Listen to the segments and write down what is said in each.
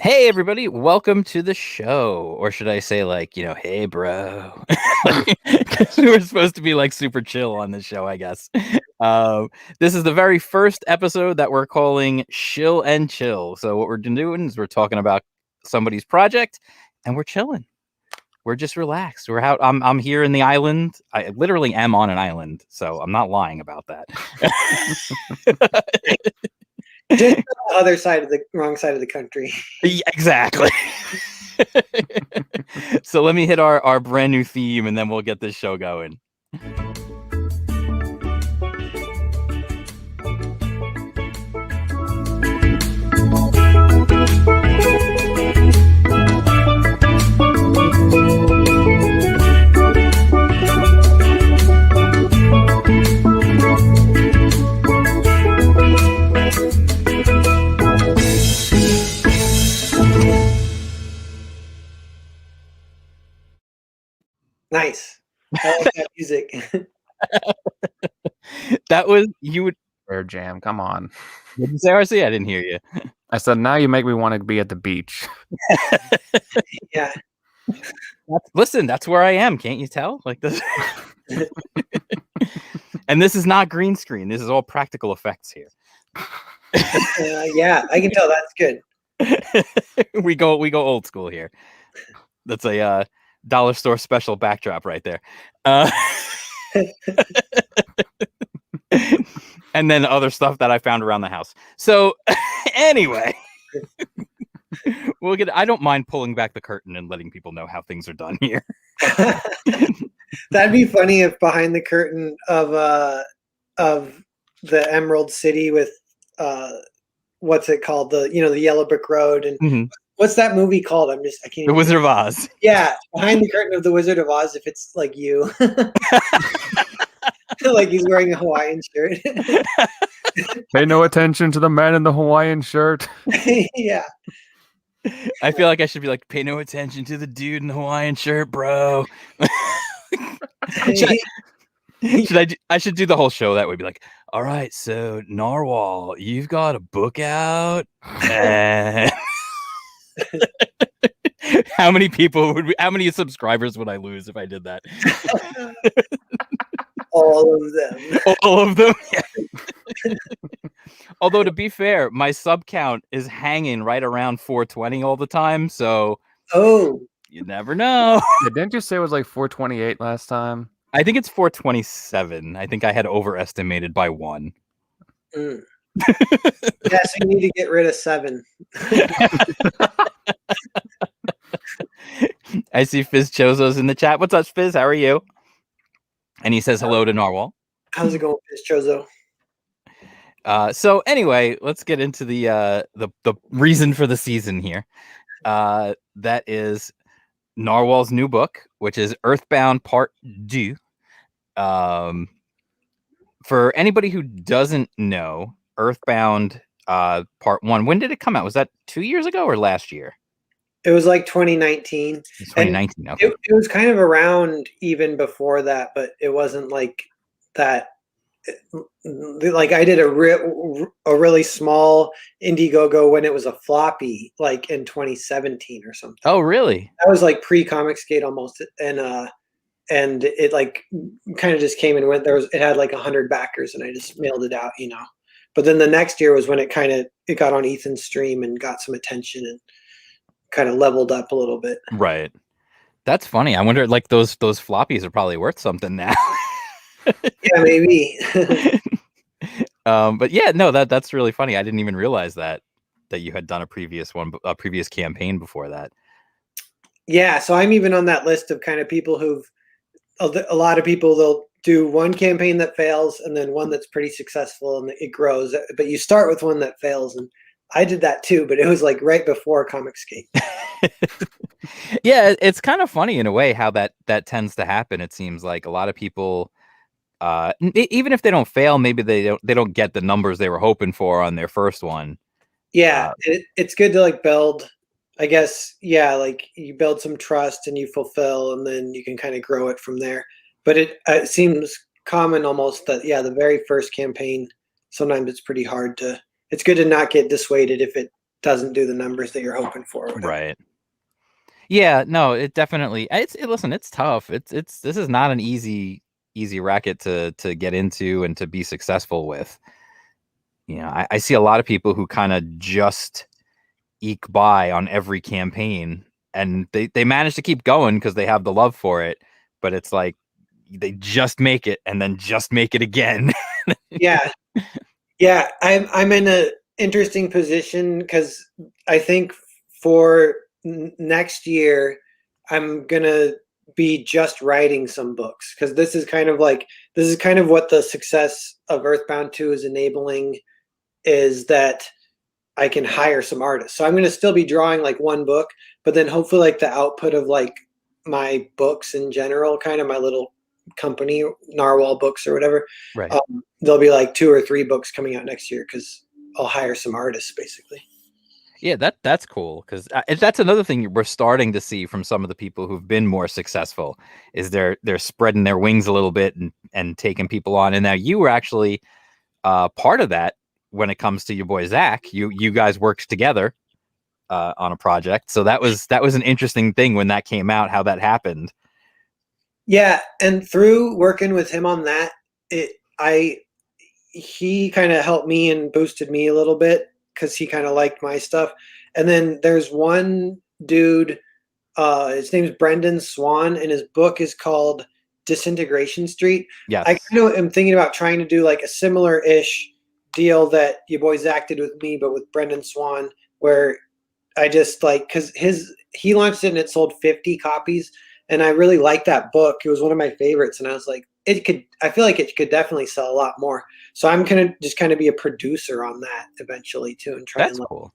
Hey everybody, welcome to the show. Or should I say hey bro. 'Cause we were supposed to be like super chill on this show, I guess. This is the very first episode that we're calling Shill and Chill. So what we're doing is we're talking about somebody's project and we're chilling. We're just relaxed. We're out. I'm here in the island. I literally am on an island, so I'm not lying about that. Just on the other side of the wrong side of the country. Yeah, exactly. So let me hit our brand new theme and then we'll get this show going. Nice. I like that music. That was you would Air jam, come on. What did you say, RC? I didn't hear you. I said, now you make me want to be at the beach. Yeah. Listen, that's where I am. Can't you tell? Like this. And this is not green screen. This is all practical effects here. Yeah, I can tell that's good. we go old school here. That's a dollar store special backdrop right there. And then other stuff that I found around the house. So anyway, I don't mind pulling back the curtain and letting people know how things are done here. That'd be funny if behind the curtain of the Emerald City with what's it called? The Yellow Brick Road and what's that movie called? I can't. The Wizard of Oz. Yeah, behind the curtain of the Wizard of Oz, if it's like you. Like he's wearing a Hawaiian shirt. Pay no attention to the man in the Hawaiian shirt. Yeah. I feel like I should be like, pay no attention to the dude in the Hawaiian shirt, bro. I should do the whole show that way. Be like, all right, so Narwhal, you've got a book out. And how many subscribers would I lose if I did that? All of them. All of them. Yeah. Although to be fair, my sub count is hanging right around 420 all the time, so you never know. Yeah, didn't you say it was like 428 last time? I think it's 427. I think I had overestimated by 1. Yeah, so you need to get rid of 7. I see Fizz Chozo's in the chat. What's up, Fizz? How are you? And he says hello to Narwhal. How's it going, Fizz Chozo? So anyway, let's get into the reason for the season here. That is Narwhal's new book, which is Earthbound Part 2. For anybody who doesn't know, Earthbound Part 1, when did it come out? Was that 2 years ago or last year? It was like 2019. 2019. Okay. It was kind of around even before that, but it wasn't like that. Like I did a really small Indiegogo when it was a floppy, like in 2017 or something. Oh, really? That was like pre-Comicsgate almost, and it like kind of just came and went. It had like 100 backers, and I just mailed it out, But then the next year was when it got on Ethan's stream and got some attention and kind of leveled up a little bit. Right. That's funny. I wonder, like those floppies are probably worth something now. Yeah, maybe. But yeah, no, that's really funny. I didn't even realize that you had done a previous campaign before that. Yeah, so I'm even on that list of kind of people a lot of people, they'll do one campaign that fails and then one that's pretty successful and it grows. But you start with one that fails, and I did that too, but it was like right before Comicsgate. Yeah, it's kind of funny in a way how that tends to happen. It seems like a lot of people, even if they don't fail, maybe they don't get the numbers they were hoping for on their first one. Yeah, it's good to like build, I guess. Yeah, like you build some trust and you fulfill, and then you can kind of grow it from there. But it seems common almost that the very first campaign, sometimes it's pretty hard to. It's good to not get dissuaded if it doesn't do the numbers that you're hoping for. Or whatever. Right. Yeah, no, it definitely. Listen, it's tough. This is not an easy racket to get into and to be successful with. You know, I see a lot of people who kind of just eke by on every campaign, and they manage to keep going because they have the love for it. But it's like they just make it and then just make it again. Yeah, yeah. I'm in a interesting position because I think for next year I'm gonna be just writing some books because this is kind of what the success of Earthbound 2 is enabling, is that I can hire some artists. So I'm going to still be drawing like one book, but then hopefully like the output of like my books in general, kind of my little company, Narwhal Books or whatever, Right. there'll be like 2 or 3 books coming out next year because I'll hire some artists basically. Yeah, that's cool because that's another thing we're starting to see from some of the people who've been more successful is they're spreading their wings a little bit and taking people on. And now you were actually part of that when it comes to your boy Zach. You guys worked together on a project, so that was an interesting thing when that came out, how that happened. Yeah, and through working with him on that, he kind of helped me and boosted me a little bit because he kind of liked my stuff. And then there's one dude, his name's Brendan Swan, and his book is called Disintegration Street. Yes. I kind of am thinking about trying to do like a similar-ish deal that your boy Zach did with me, but with Brendan Swan, where I just like, because he launched it and it sold 50 copies, and I really liked that book. It was one of my favorites, and I was like, I feel like it could definitely sell a lot more. So I'm gonna just kind of be a producer on that eventually too, and try. That's cool.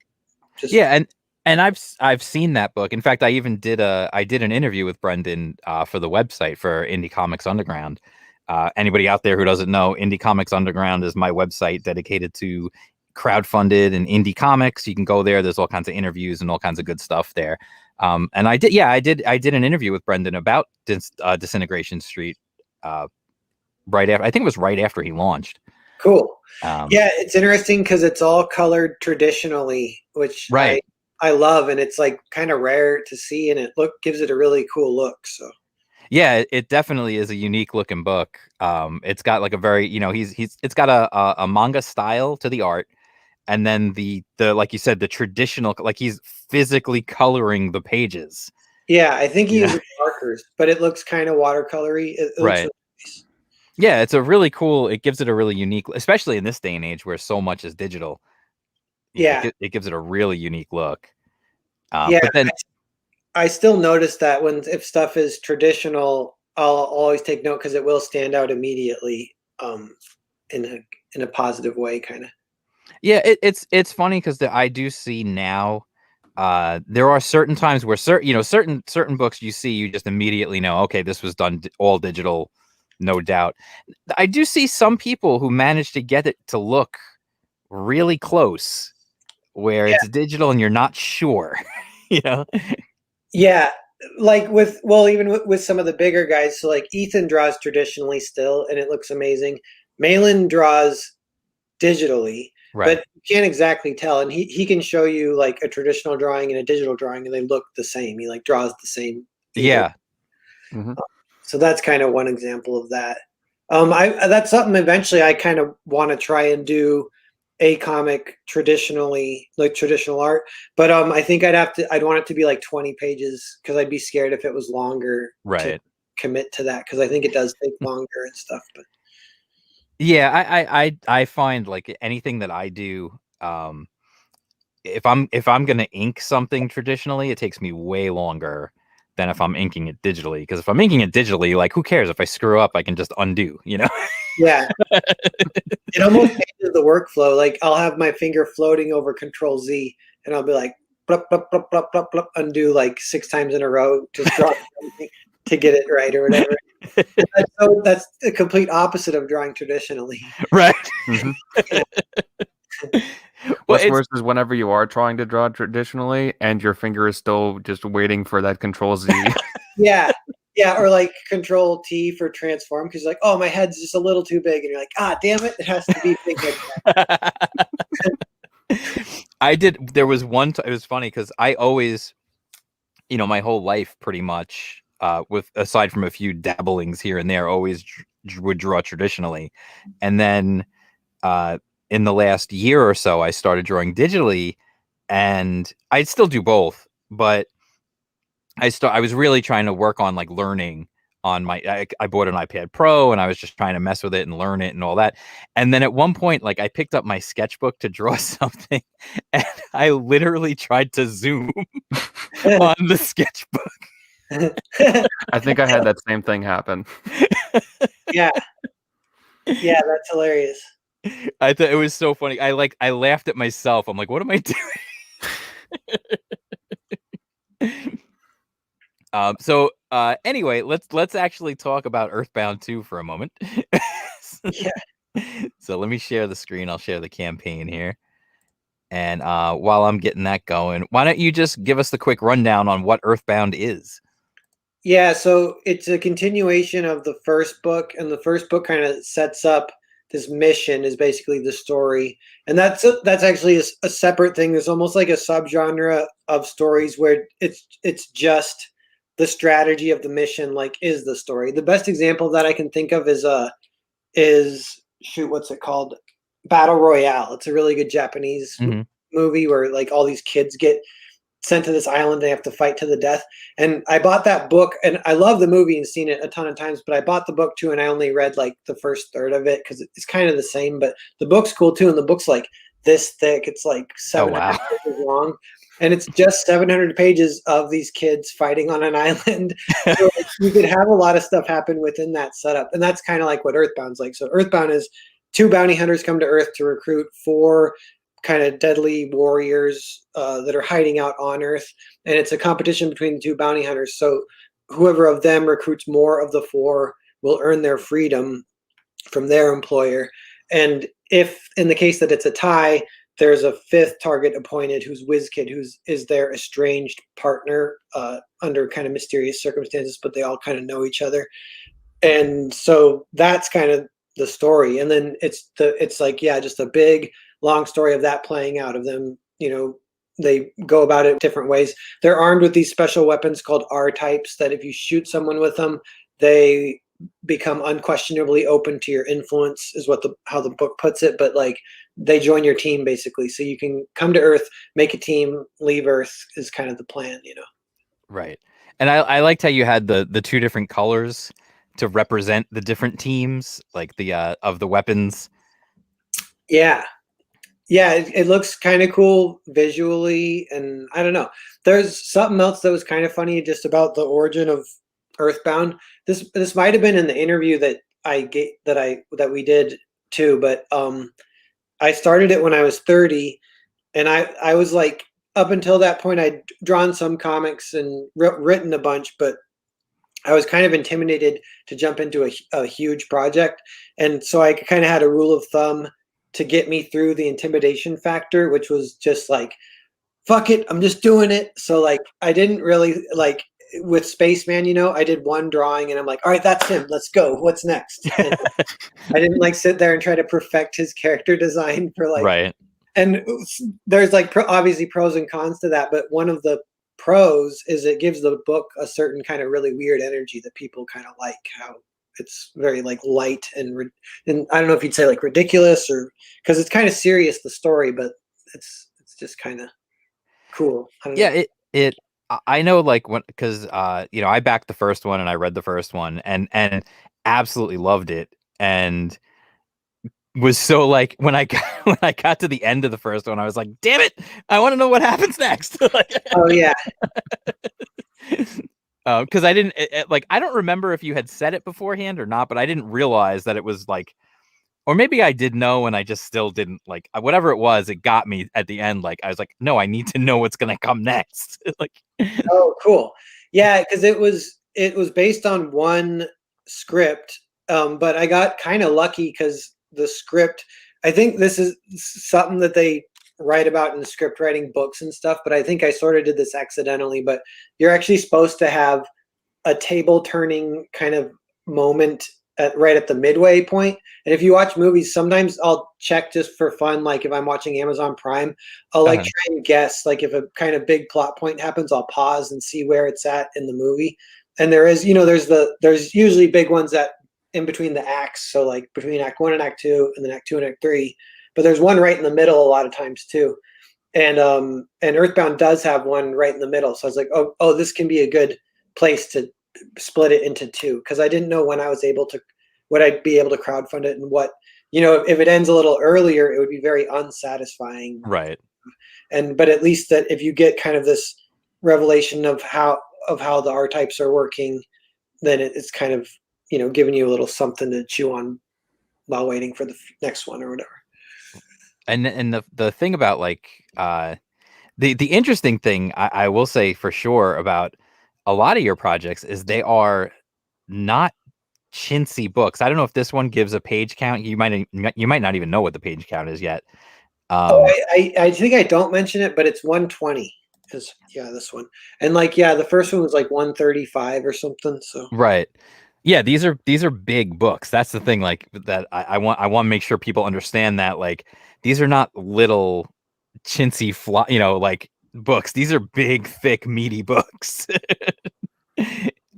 Yeah, and I've seen that book. In fact, I even did an interview with Brendan for the website for Indie Comics Underground. Anybody out there who doesn't know, Indie Comics Underground is my website dedicated to crowdfunded and indie comics. You can go there. There's all kinds of interviews and all kinds of good stuff there. And I did an interview with Brendan about Disintegration Street right after. I think it was right after he launched. Cool. Yeah, it's interesting because it's all colored traditionally, which right. I love, and it's like kind of rare to see, and it gives it a really cool look. So yeah, it definitely is a unique looking book. It's got like a very, it's got a manga style to the art, and then the like you said, the traditional, like he's physically coloring the pages. Yeah, I think he uses markers, but it looks kind of watercolory. It looks right. really nice. Yeah, it's a really cool. It gives it a really unique, especially in this day and age where so much is digital. Yeah, it gives it a really unique look. Yeah, but then I still notice that if stuff is traditional, I'll always take note because it will stand out immediately, in a positive way, kind of. Yeah, it's funny because I do see now. There are certain times where certain books you see, you just immediately know, okay, this was done all digital, no doubt. I do see some people who manage to get it to look really close, where it's digital and you're not sure, Yeah, like even with some of the bigger guys. So like Ethan draws traditionally still, and it looks amazing. Malin draws digitally, right. but you can't exactly tell. And he can show you like a traditional drawing and a digital drawing, and they look the same. He like draws the same. Yeah. Mm-hmm. So that's kind of one example of that. That's something eventually I kind of want to try and do a comic traditionally, like traditional art. But I think I'd want it to be like 20 pages because I'd be scared if it was longer to commit to that, because I think it does take longer and stuff. But yeah, I find like anything that I do, if I'm gonna ink something traditionally, it takes me way longer than if I'm inking it digitally. Because if I'm inking it digitally, like who cares if I screw up? I can just undo, Yeah, it almost changes the workflow. Like I'll have my finger floating over Control Z, and I'll be like, blup, blup, blup, blup, blup, blup, undo like 6 times in a row, just draw to get it right or whatever. That's the complete opposite of drawing traditionally. Right. Mm-hmm. Yeah. What's worse is whenever you are trying to draw traditionally and your finger is still just waiting for that Control Z. Yeah, or like Control T for transform, because like, oh, my head's just a little too big, and you're like, damn it has to be big like that. I did. There was one. It was funny because I always, my whole life pretty much, with aside from a few dabblings here and there, always would draw traditionally, and then in the last year or so, I started drawing digitally, and I still do both, but I was really trying to work on like learning on I bought an iPad Pro and I was just trying to mess with it and learn it and all that. And then at one point, like I picked up my sketchbook to draw something and I literally tried to zoom on the sketchbook. I think I had that same thing happen. Yeah. Yeah, that's hilarious. I thought it was so funny. I laughed at myself. I'm like, what am I doing? So anyway, let's actually talk about Earthbound 2 for a moment. Yeah. So let me share the screen. I'll share the campaign here. And while I'm getting that going, why don't you just give us the quick rundown on what Earthbound is? Yeah, so it's a continuation of the first book, and the first book kind of sets up this mission is basically the story, and that's actually a separate thing. There's almost like a subgenre of stories where it's just the strategy of the mission, like is the story. The best example that I can think of is shoot, what's it called? Battle Royale. It's a really good Japanese movie where like all these kids get sent to this island. They have to fight to the death. And I bought that book, and I love the movie and seen it a ton of times, but I bought the book too, and I only read like the first third of it because it's kind of the same, but the book's cool too. And the book's like this thick. It's like 700 pages long. And it's just 700 pages of these kids fighting on an island. So you could have a lot of stuff happen within that setup. And that's kind of like what Earthbound's like. So Earthbound is 2 bounty hunters come to Earth to recruit 4 kind of deadly warriors that are hiding out on Earth. And it's a competition between the 2 bounty hunters. So whoever of them recruits more of the 4 will earn their freedom from their employer. And if in the case that it's a tie, there's a 5th target appointed who's WizKid, is their estranged partner under kind of mysterious circumstances, but they all kind of know each other. And so that's kind of the story. And then it's like, yeah, just a big long story of that playing out, of them, they go about it different ways. They're armed with these special weapons called R-types that if you shoot someone with them, they become unquestionably open to your influence, is how the book puts it. But like they join your team basically, so you can come to Earth, make a team, leave Earth is kind of the plan. Right. And I liked how you had the 2 different colors to represent the different teams, like the of the weapons. Yeah, it looks kind of cool visually, and I don't know. There's something else that was kind of funny just about the origin of Earthbound. This might have been in the interview that we did too, but I started it when I was 30, and I was like, up until that point I'd drawn some comics and written a bunch, but I was kind of intimidated to jump into a huge project, and so I kind of had a rule of thumb to get me through the intimidation factor, which was just like, fuck it, I'm just doing it. So like I didn't really like with Spaceman, I did one drawing and I'm like, all right, that's him. Let's go. What's next? And I didn't like sit there and try to perfect his character design for like, right. And there's like obviously pros and cons to that. But one of the pros is it gives the book a certain kind of really weird energy that people kind of like, how it's very like light and I don't know if you'd say like ridiculous, or because it's kind of serious, the story, but it's just kind of cool. I don't know. I know, like, because I backed the first one and I read the first one and absolutely loved it, and was so like when I got to the end of the first one, I was like, damn it, I want to know what happens next. Oh yeah. Because I didn't like, I don't remember if you had said it beforehand or not, but I didn't realize that it was like, or maybe I did know and I just still didn't, like, whatever it was, it got me at the end. Like I was like, no, I need to know what's gonna come next. Like, oh cool. Yeah, because it was based on one script, but I got kind of lucky because the script, I think this is something that they write about in script writing books and stuff, but I think I sort of did this accidentally. But you're actually supposed to have a table turning kind of moment right at the midway point. And if you watch movies, sometimes I'll check just for fun. Like if I'm watching Amazon Prime, I'll like Uh-huh. try and guess. Like if a kind of big plot point happens, I'll pause and see where it's at in the movie. And there is, there's usually big ones that in between the acts. So like between Act One and Act Two, and then Act Two and Act Three. But there's one right in the middle a lot of times too. And Earthbound does have one right in the middle. So I was like, oh, this can be a good place to split it into two, because I didn't know when I was able to, would I be able to crowdfund it, and what, if it ends a little earlier, it would be very unsatisfying. Right. But at least that if you get kind of this revelation of how the R types are working, then it's kind of giving you a little something to chew on while waiting for the next one or whatever. And the thing about like the interesting thing I will say for sure about a lot of your projects is they are not chintzy books. I don't know if this one gives a page count. You might not even know what the page count is yet. I think I don't mention it, but it's 120. This one. And the first one was like 135 or something. So right. Yeah, these are big books. That's the thing, like that I want to make sure people understand that like these are not little chintzy like books. These are big, thick, meaty books.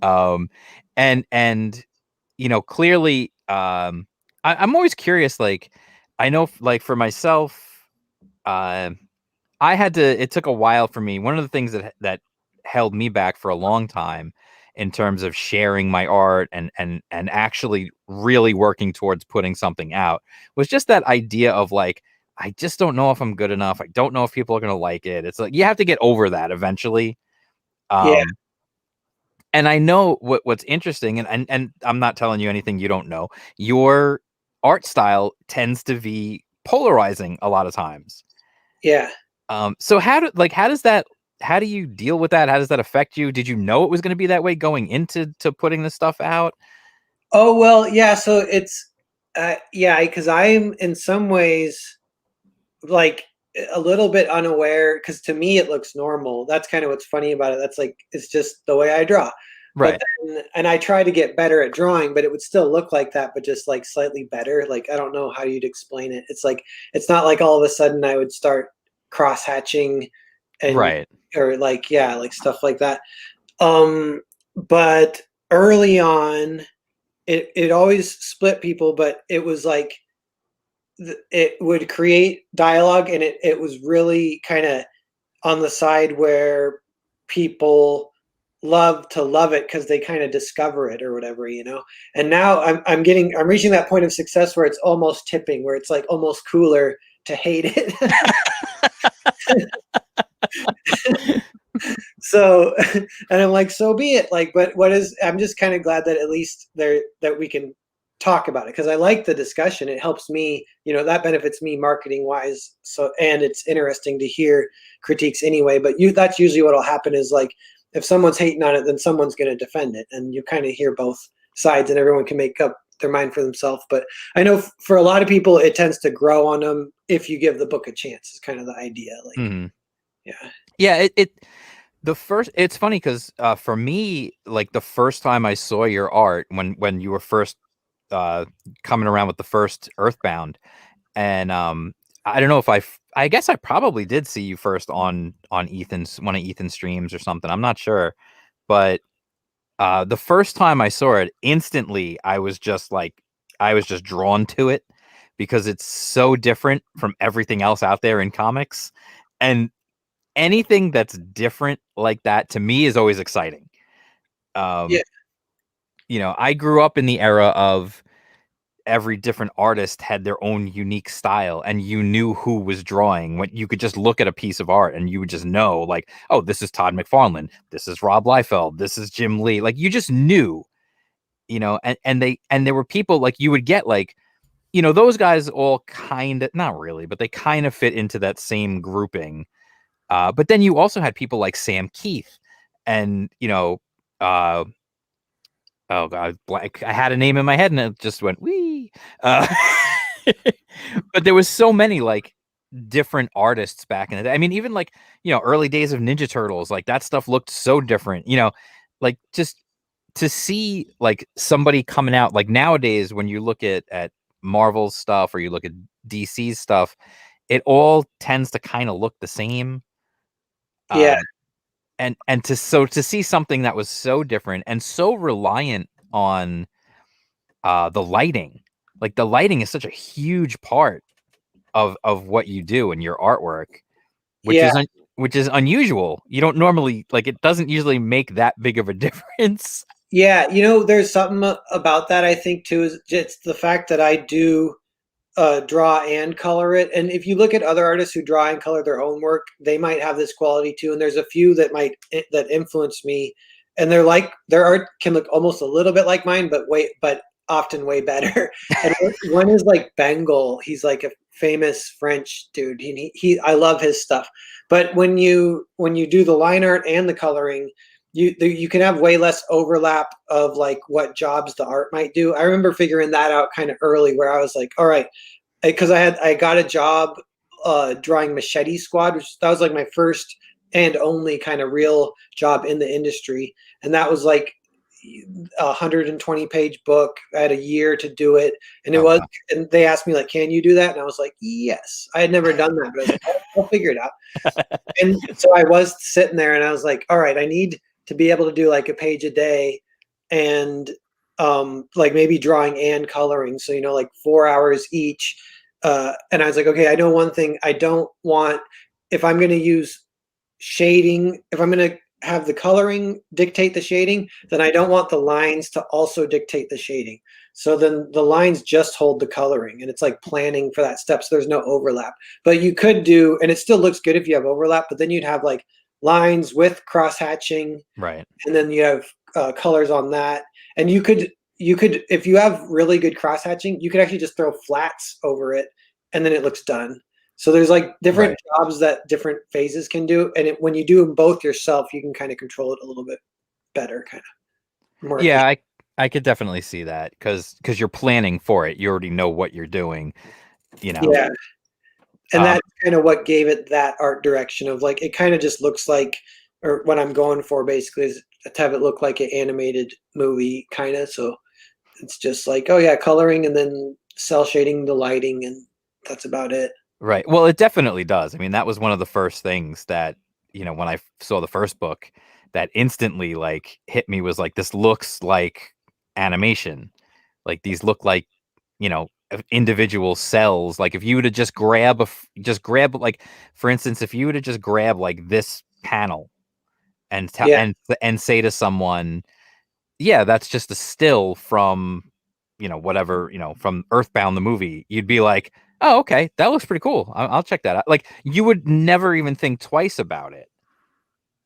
um and clearly I'm always curious, like I know like for myself, it took a while for me. One of the things that held me back for a long time in terms of sharing my art and actually really working towards putting something out was just that idea of like, I just don't know if I'm good enough. I don't know if people are going to like it. It's like, you have to get over that eventually. yeah, And I know what's interesting, and I'm not telling you anything you don't know. Your art style tends to be polarizing a lot of times. yeah. So how do you deal with that? How does that affect you? Did you know it was going to be that way going into putting this stuff out? Oh well, yeah. So it's because I'm in some ways like a little bit unaware, because to me it looks normal. That's kind of what's funny about it. That's like, it's just the way I draw. But Right. then, and I try to get better at drawing, but it would still look like that, but just like slightly better. Like I don't know how you'd explain it. It's like, it's not like all of a sudden I would start cross hatching and Right. or like like stuff like that. But early on, it always split people, but it was like it would create dialogue, and it was really kind of on the side where people love to love it because they kind of discover it or whatever. And now I'm reaching that point of success where it's almost tipping, where it's like almost cooler to hate it. So and I'm like, so be it. Like, but I'm just kind of glad that at least that we can talk about it, because I like the discussion. It helps me, that benefits me marketing wise. So, and it's interesting to hear critiques anyway. But that's usually what'll happen is like, if someone's hating on it, then someone's going to defend it, and you kind of hear both sides, and everyone can make up their mind for themselves. But I know for a lot of people, it tends to grow on them if you give the book a chance. Is kind of the idea. Like, Yeah. It's funny because for me, like the first time I saw your art when you were first coming around with the first Earthbound, and I don't know if I guess I probably did see you first on Ethan's one of Ethan's streams or something. I'm not sure, but the first time I saw it, instantly I was just drawn to it because it's so different from everything else out there in comics, and anything that's different like that to me is always exciting. yeah, Um, I grew up in the era of every different artist had their own unique style, and you knew who was drawing when you could just look at a piece of art and you would just know, like, oh, this is Todd McFarlane, this is Rob Liefeld, this is Jim Lee. Like, you just knew, and there were people like you would get like, those guys all kind of, not really, but they kind of fit into that same grouping. But then you also had people like Sam Keith and, uh, oh god, I had a name in my head and it just went wee. Uh, but there was so many like different artists back in the day. I mean, even like, early days of Ninja Turtles, like that stuff looked so different, like just to see like somebody coming out like nowadays when you look at Marvel's stuff or you look at DC's stuff, it all tends to kind of look the same. Yeah. And to see something that was so different and so reliant on the lighting. Like the lighting is such a huge part of what you do in your artwork, which Yeah. is which is unusual. You don't normally like it doesn't usually make that big of a difference. Yeah, there's something about that I think too is just the fact that I do draw and color it. And if you look at other artists who draw and color their own work, they might have this quality too. And there's a few that influence me, and their art can look almost a little bit like mine, but often way better. And one is like Bengal. He's like a famous French dude. I love his stuff. But when you do the line art and the coloring, you can have way less overlap of like what jobs the art might do. I remember figuring that out kind of early, where I was like, all right, because I got a job drawing Machete Squad, which that was like my first and only kind of real job in the industry, and that was like 120-page book. I had a year to do it, and Wow. and they asked me like, can you do that? And I was like, yes. I had never done that, but I was like, I'll figure it out. And so I was sitting there and I was like, all right, I need to be able to do like a page a day, and like maybe drawing and coloring, so like 4 hours each. And I was like, okay, I know one thing I don't want. If I'm going to use shading, if I'm going to have the coloring dictate the shading, then I don't want the lines to also dictate the shading. So then the lines just hold the coloring, and it's like planning for that step, so there's no overlap. But you could do, and it still looks good if you have overlap, but then you'd have like lines with cross hatching, Right. and then you have colors on that. And you could, if you have really good cross hatching, you could actually just throw flats over it, and then it looks done. So there's like different jobs that different phases can do, and when you do them both yourself, you can kind of control it a little bit better, kind of more efficient. Yeah, I could definitely see that because you're planning for it. You already know what you're doing, Yeah, and Um, that's kind of what gave it that art direction of like, it kind of just looks like, or what I'm going for basically is to have it look like an animated movie kind of. So it's just like, oh yeah, coloring and then cell shading the lighting, and that's about it. right. Well, it definitely does. I mean, that was one of the first things that, when I saw the first book that instantly like hit me was like, this looks like animation. Like these look like, individual cells. Like if you were to just grab like, for instance, if you were to just grab like this panel and Yeah, and say to someone, yeah, that's just a still from, whatever, from Earthbound the movie, you'd be like, oh, okay, that looks pretty cool. I'll check that out. Like you would never even think twice about it.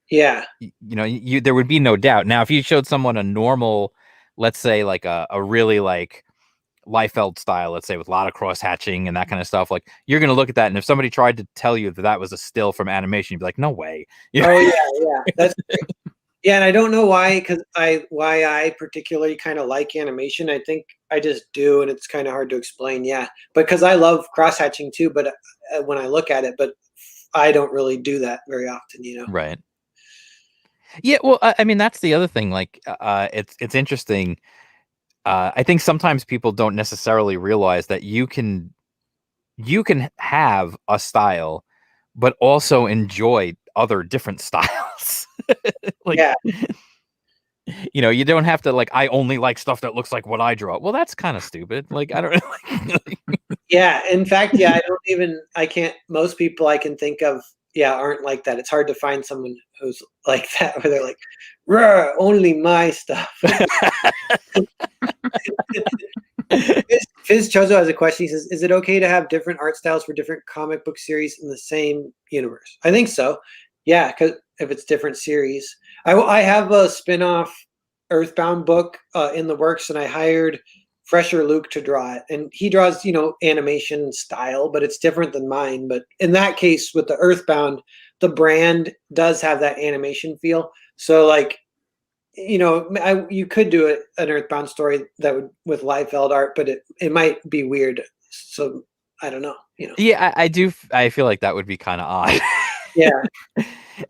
yeah, You there would be no doubt. Now, if you showed someone a normal, let's say like a really like Liefeld style, let's say with a lot of cross hatching and that kind of stuff, like you're gonna look at that, and if somebody tried to tell you that that was a still from animation, you'd be like, no way. oh yeah, that's yeah. And I don't know why I particularly kind of like animation. I think I just do, and it's kind of hard to explain. Yeah, because I love cross hatching too, but when I look at it, but I don't really do that very often. Right. Yeah, well, I mean, that's the other thing. Like, it's interesting. I think sometimes people don't necessarily realize that you can have a style, but also enjoy other different styles. Like, Yeah, you don't have to like. I only like stuff that looks like what I draw. Well, that's kind of stupid. Like, I don't. yeah. In fact, yeah, I can't. Most people I can think of, yeah, aren't like that. It's hard to find someone who's like that, where they're like, "Ruh, only my stuff." Fizz Chozo has a question. He says, "Is it okay to have different art styles for different comic book series in the same universe?" I think so. Yeah, because if it's different series, I have a spin-off Earthbound book in the works, and I hired Fresher Luke to draw it, and he draws animation style, but it's different than mine. But in that case, with the Earthbound, the brand does have that animation feel. So like, you could do an Earthbound story that would with Liefeld art, but it might be weird. So I don't know. Yeah, I do. I feel like that would be kind of odd. Yeah,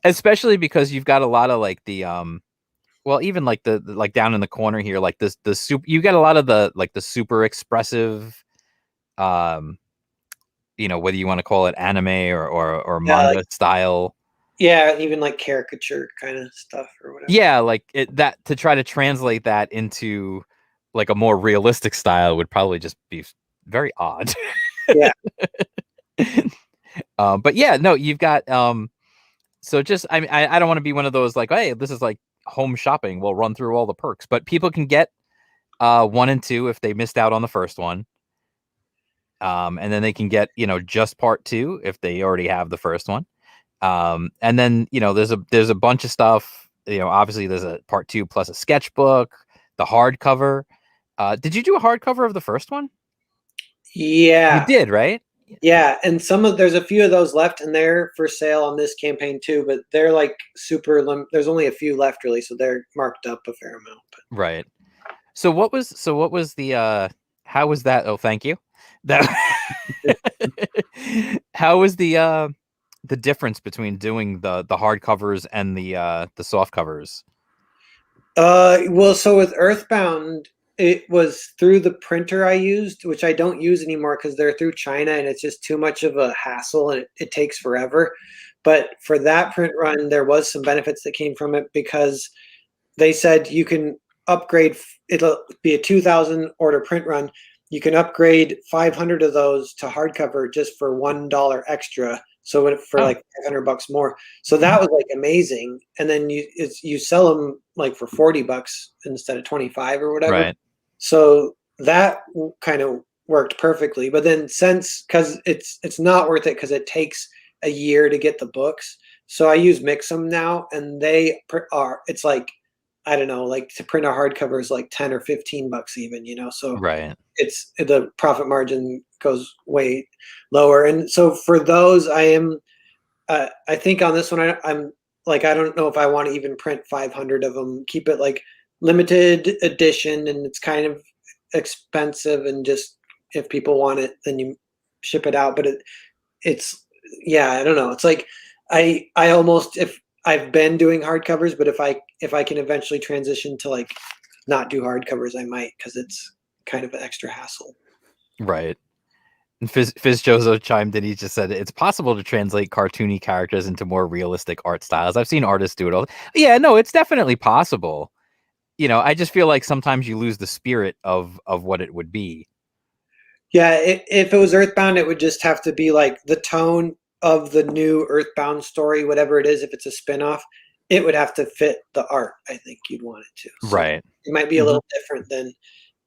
Especially because you've got a lot of like well, even like the like down in the corner here, like this the super you get a lot of the like the super expressive, um whether you want to call it anime or Yeah, like manga style. yeah, even like caricature kind of stuff or whatever. Yeah, like that to try to translate that into like a more realistic style would probably just be very odd. Yeah. But yeah, no, you've got so just I mean I don't want to be one of those like, hey, this is like home shopping. We'll run through all the perks, but people can get 1 and 2 if they missed out on the first one. And then they can get, just part 2 if they already have the first one. And then, there's a bunch of stuff, obviously there's a part 2 plus a sketchbook, the hardcover. Did you do a hardcover of the first one? You Yeah. did, right? Yeah, and there's a few of those left, and they're for sale on this campaign too, but they're like there's only a few left really, so they're marked up a fair amount. But Right. So what was the how was that? Oh, thank you. That how was the difference between doing the hardcovers and the soft covers? well, so with Earthbound, it was through the printer I used, which I don't use anymore because they're through China and it's just too much of a hassle and it takes forever. But for that print run, there was some benefits that came from it because they said you can upgrade. It'll be a 2,000 order print run. You can upgrade 500 of those to hardcover just for $1 extra. So for like $500 more. So that was like amazing. And then you sell them like for $40 instead of 25 or whatever. Right. So that kind of worked perfectly. But then because it's not worth it because it takes a year to get the books. So I use Mix'em now, and it's like, I don't know, like to print a hardcover is like 10 or $15 even, so Right. it's the profit margin goes way lower. And so for those, I think on this one, I'm like, I don't know if I want to even print 500 of them, keep it like limited edition, and it's kind of expensive, and just if people want it, then you ship it out. But it's yeah, I don't know. It's like I almost, if I've been doing hardcovers, but if I can eventually transition to like not do hardcovers, I might, because it's kind of an extra hassle. Right. And Fizz Jozo chimed in. He just said it's possible to translate cartoony characters into more realistic art styles. I've seen artists do it all. Yeah, no, it's definitely possible. I just feel like sometimes you lose the spirit of what it would be. Yeah, if it was Earthbound, it would just have to be like the tone of the new Earthbound story, whatever it is. If it's a spinoff, it would have to fit the art. I think you'd want it to. So Right. it might be a little different than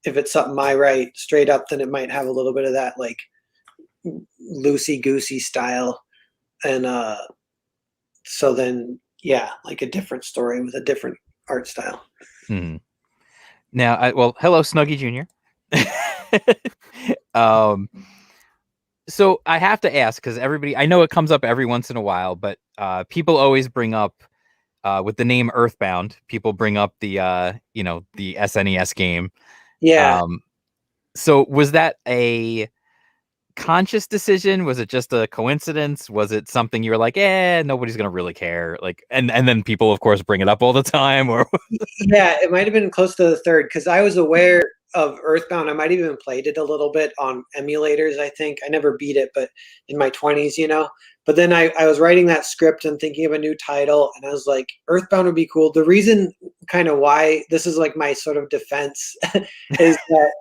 if it's something I write straight up. Then it might have a little bit of that like loosey goosey style, and so then yeah, like a different story with a different art style. Hmm. Now, well, hello, Snuggy Jr. So I have to ask, because I know it comes up every once in a while, but people always bring up with the name Earthbound, people bring up the the SNES game. Yeah. So was that a conscious decision? Was it just a coincidence? Was it something you were like, nobody's gonna really care? Like, and then people, of course, bring it up all the time, or Yeah, it might have been close to the third because I was aware of Earthbound. I might have even played it a little bit on emulators, I think. I never beat it, but in my 20s, But then I was writing that script and thinking of a new title, and I was like, Earthbound would be cool. The reason kind of why this is like my sort of defense is that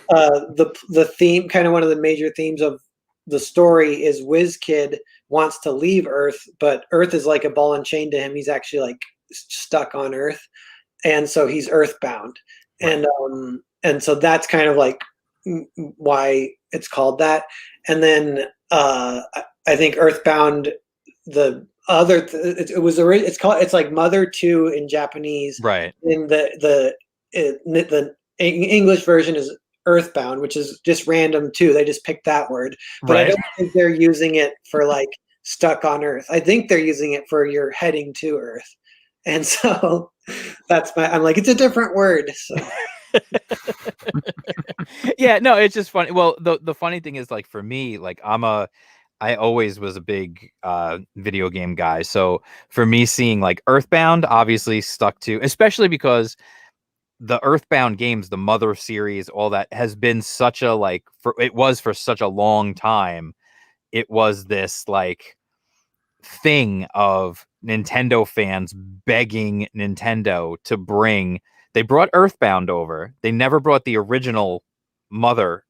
the theme, kind of one of the major themes of the story, is WizKid wants to leave Earth, but Earth is like a ball and chain to him. He's actually like stuck on Earth, and so he's Earthbound. Right. And so that's kind of like why it's called that. And then I think Earthbound, it's like Mother 2 in Japanese. right. In the English version is Earthbound, which is just random too. They just picked that word, but I Right. don't think they're using it for like stuck on Earth. I think they're using it for you're heading to Earth, and so I'm like, it's a different word. So. Yeah, no, it's just funny. Well, the funny thing is, like, for me, like, I always was a big video game guy. So for me, seeing like Earthbound obviously stuck to, especially because the Earthbound games, the Mother series, all that has been such a it was for such a long time. It was this like thing of Nintendo fans begging Nintendo to bring. They brought Earthbound over. They never brought the original Mother,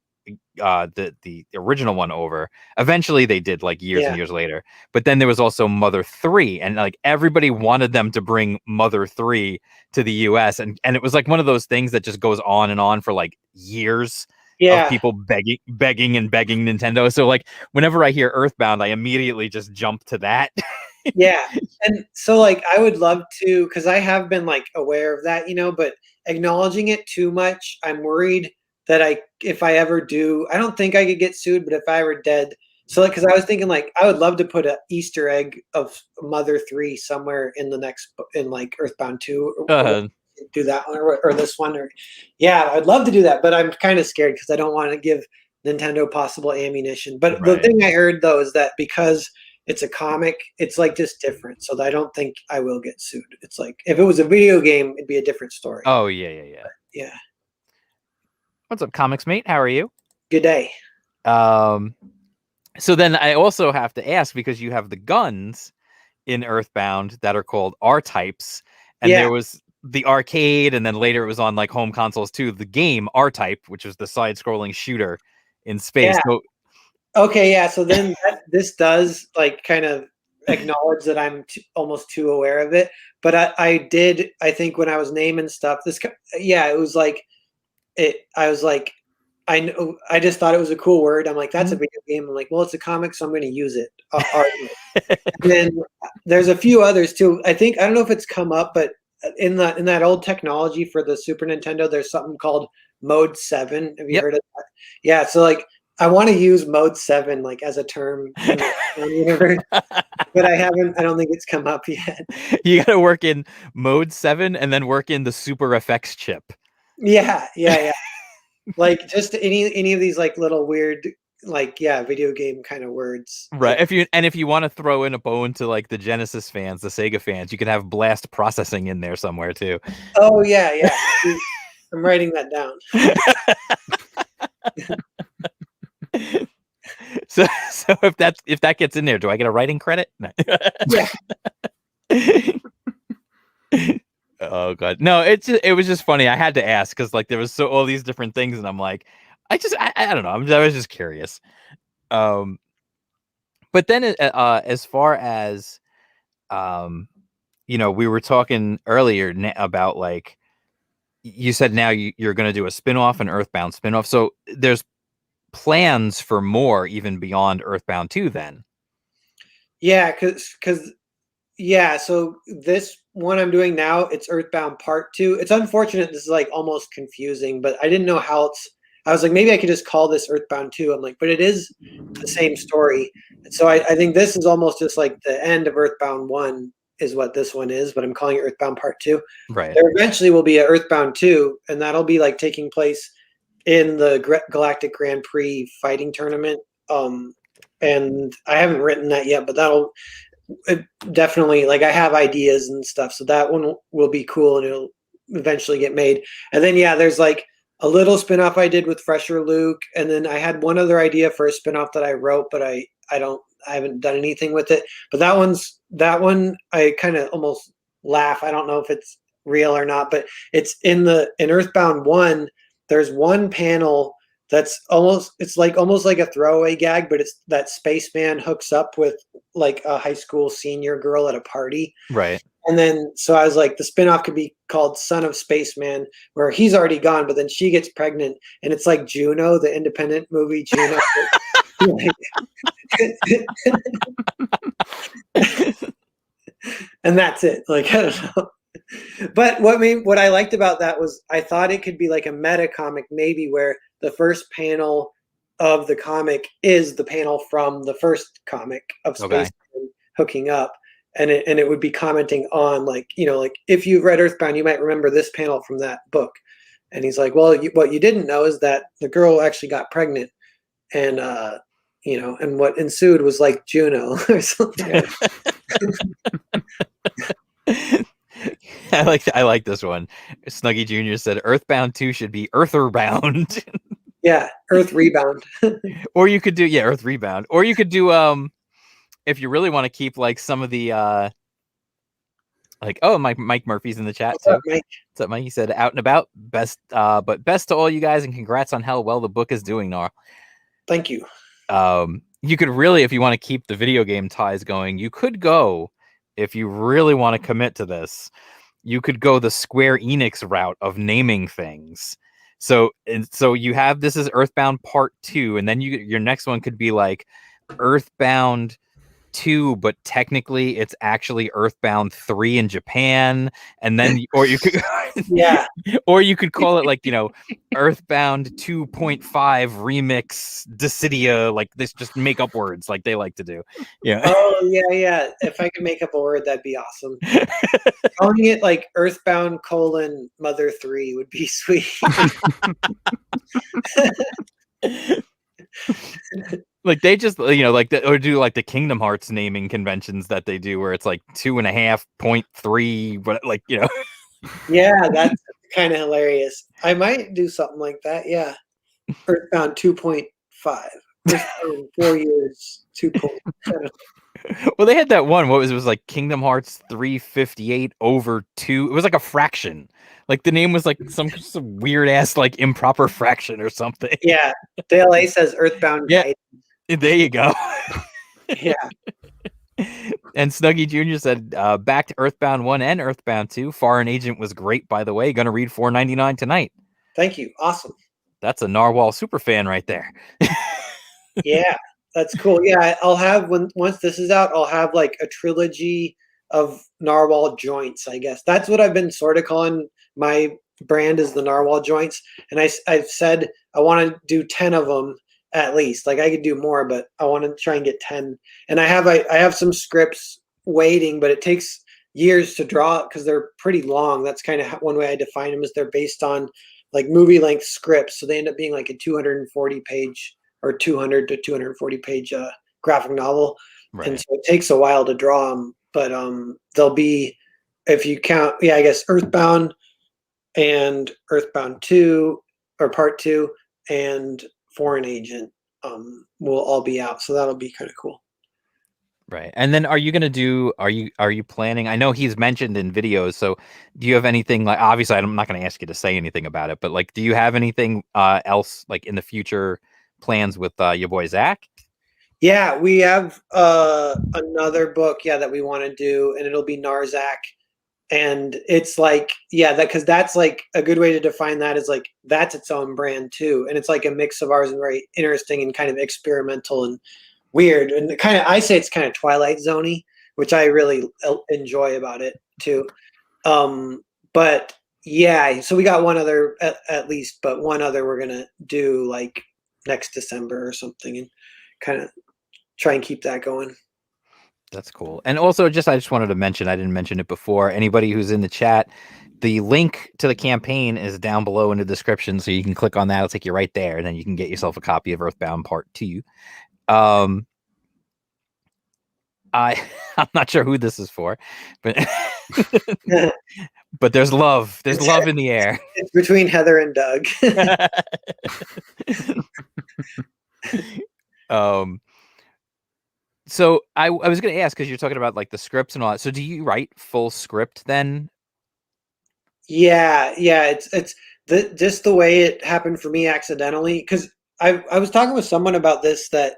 the original one over. Eventually, they did like years and Yeah. years later. But then there was also Mother 3, and like everybody wanted them to bring Mother 3 to the US, and it was like one of those things that just goes on and on for like years of Yeah. people begging and begging Nintendo. So like whenever I hear Earthbound, I immediately just jump to that. Yeah. And so like I would love to, because I have been like aware of that, but acknowledging it too much, I'm worried that if I ever do, I don't think I could get sued, but if I were dead, so like, because I was thinking like I would love to put an Easter egg of Mother 3 somewhere in the next in like Earthbound 2 or Uh, do that one or this one or yeah, I'd love to do that, but I'm kind of scared because I don't want to give Nintendo possible ammunition. But the right. thing I heard though is that because it's a comic, it's like just different. So I don't think I will get sued. It's like if it was a video game, it'd be a different story. Oh yeah. Yeah. What's up, comics mate? How are you? Good day. Um, so then I also have to ask, because you have the guns in Earthbound that are called R types, and Yeah. there was the arcade, and then later it was on like home consoles too. The game R Type, which was the side-scrolling shooter in space. Yeah. So Okay. Yeah. So then this does like kind of acknowledge that I'm almost too aware of it. But I think when I was naming stuff, yeah, it was like, I was like, I know, I just thought it was a cool word. I'm like, that's a video game. I'm like, well, it's a comic, so I'm going to use it. And then there's a few others too. I don't know if it's come up, but in that old technology for the Super Nintendo, there's something called Mode 7. Have you Yep. heard of that? Yeah. So like, I want to use Mode 7 like as a term in the universe, but I don't think it's come up yet. You got to work in Mode 7 and then work in the Super FX chip. Yeah. Like just any of these like little weird like video game kind of words. Right. Like, If you want to throw in a bone to like the Genesis fans, the Sega fans, you can have blast processing in there somewhere too. oh yeah. I'm writing that down. So if that gets in there, do I get a writing credit? No. Yeah. Oh god, no! It was just funny. I had to ask because like there was all these different things, and I'm like, I don't know. I was just curious. But then as far as we were talking earlier about like you said now you're going to do a spin-off, an Earthbound spin-off. So there's plans for more even beyond Earthbound 2 then. Yeah, cuz yeah, so this one I'm doing now, it's Earthbound Part 2. It's unfortunate this is like almost confusing, but I didn't know how else. I was like, maybe I could just call this Earthbound 2. I'm like, but it is the same story. And so I think this is almost just like the end of Earthbound 1 is what this one is, but I'm calling it Earthbound Part 2. Right. There eventually will be an Earthbound 2, and that'll be like taking place in the Galactic Grand Prix fighting tournament. And I haven't written that yet, but it definitely, like I have ideas and stuff, so that one will be cool and it'll eventually get made. And then yeah, there's like a little spin-off I did with Fresher Luke, and then I had one other idea for a spin-off that I wrote, but I haven't done anything with it. But that one I kind of almost laugh. I don't know if it's real or not, but it's in Earthbound 1. There's one panel that's almost like a throwaway gag, but it's that spaceman hooks up with like a high school senior girl at a party. Right. And then so I was like, the spinoff could be called Son of Spaceman, where he's already gone, but then she gets pregnant, and it's like Juno, the independent movie Juno. And that's it. Like, I don't know. But what I liked about that was I thought it could be like a meta comic, maybe where the first panel of the comic is the panel from the first comic of Space hooking up, and it would be commenting on like like if you've read Earthbound, you might remember this panel from that book. And he's like, well, what you didn't know is that the girl actually got pregnant, and you know, and what ensued was like Juno or something. I like this one. Snuggy Jr. said Earthbound 2 should be Eartherbound. Yeah, Earth Rebound. Or you could do Earth Rebound. Or you could do if you really want to keep like some of the like Mike Murphy's in the chat What's too. up, Mike? What's up, Mike? He said out and about. But best to all you guys and congrats on how well the book is doing, Nar. Thank you. You could really, if you want to keep the video game ties going, you could go, if you really want to commit to this, you could go the Square Enix route of naming things. So you have, this is Earthbound Part 2, and then your next one could be like Earthbound 2, but technically it's actually Earthbound 3 in Japan, and then or you could Yeah, or you could call it like, you know, Earthbound 2.5 remix Dissidia, like this, just make up words like they like to do. Yeah. oh yeah. If I could make up a word, that'd be awesome. Calling it like Earthbound : Mother 3 would be sweet. Like they just, you know, like or do like the Kingdom Hearts naming conventions that they do where it's like 2.5.3, but like, you know. Yeah, that's kind of hilarious. I might do something like that. Yeah, Earthbound 2.5. Earthbound 4 years 2.7. Well, they had that one. What was it? Was like Kingdom Hearts 358 over 2. It was like a fraction. Like the name was like some weird ass like improper fraction or something. Yeah, Dale A says Earthbound. Yeah, there you go. Yeah. And Snuggy Jr. said, back to Earthbound 1 and Earthbound 2. Foreign Agent was great, by the way. Gonna read $4.99 tonight. Thank you. Awesome. That's a Narwhal super fan right there. Yeah, that's cool. Yeah, I'll have once this is out, I'll have like a trilogy of Narwhal joints, I guess. That's what I've been sort of calling my brand, is the Narwhal joints. And I've said I want to do 10 of them at least. Like I could do more, but I want to try and get 10. And I have some scripts waiting, but it takes years to draw because they're pretty long. That's kind of one way I define them, is they're based on like movie length scripts. So they end up being like a 240 page or 200 to 240 page graphic novel. Right. And so it takes a while to draw them, but they'll be, if you count, I guess Earthbound and Earthbound 2 or Part 2 and Foreign Agent will all be out. So that'll be kind of cool. Right. And then are you planning, I know he's mentioned in videos, so do you have anything, like, obviously I'm not going to ask you to say anything about it, but like, do you have anything else like in the future plans with your boy Zach? Yeah, we have another book, that we want to do, and it'll be Narzak. And it's like, because that's like a good way to define that, is like that's its own brand too. And it's like a mix of ours, and very interesting and kind of experimental and weird. And kind of, I say it's kind of Twilight Zone-y, which I really enjoy about it too. But yeah, so we got one other at least, but one other we're going to do like next December or something, and kind of try and keep that going. That's cool. And also, I just wanted to mention, I didn't mention it before, anybody who's in the chat, the link to the campaign is down below in the description, so you can click on that. It'll take you right there, and then you can get yourself a copy of Earthbound Part 2. I'm not sure who this is for, but but there's love. There's love in the air. It's between Heather and Doug. So I was going to ask, because you're talking about like the scripts and all that. So do you write full script then? Yeah. It's just the way it happened for me accidentally. Because I was talking with someone about this, that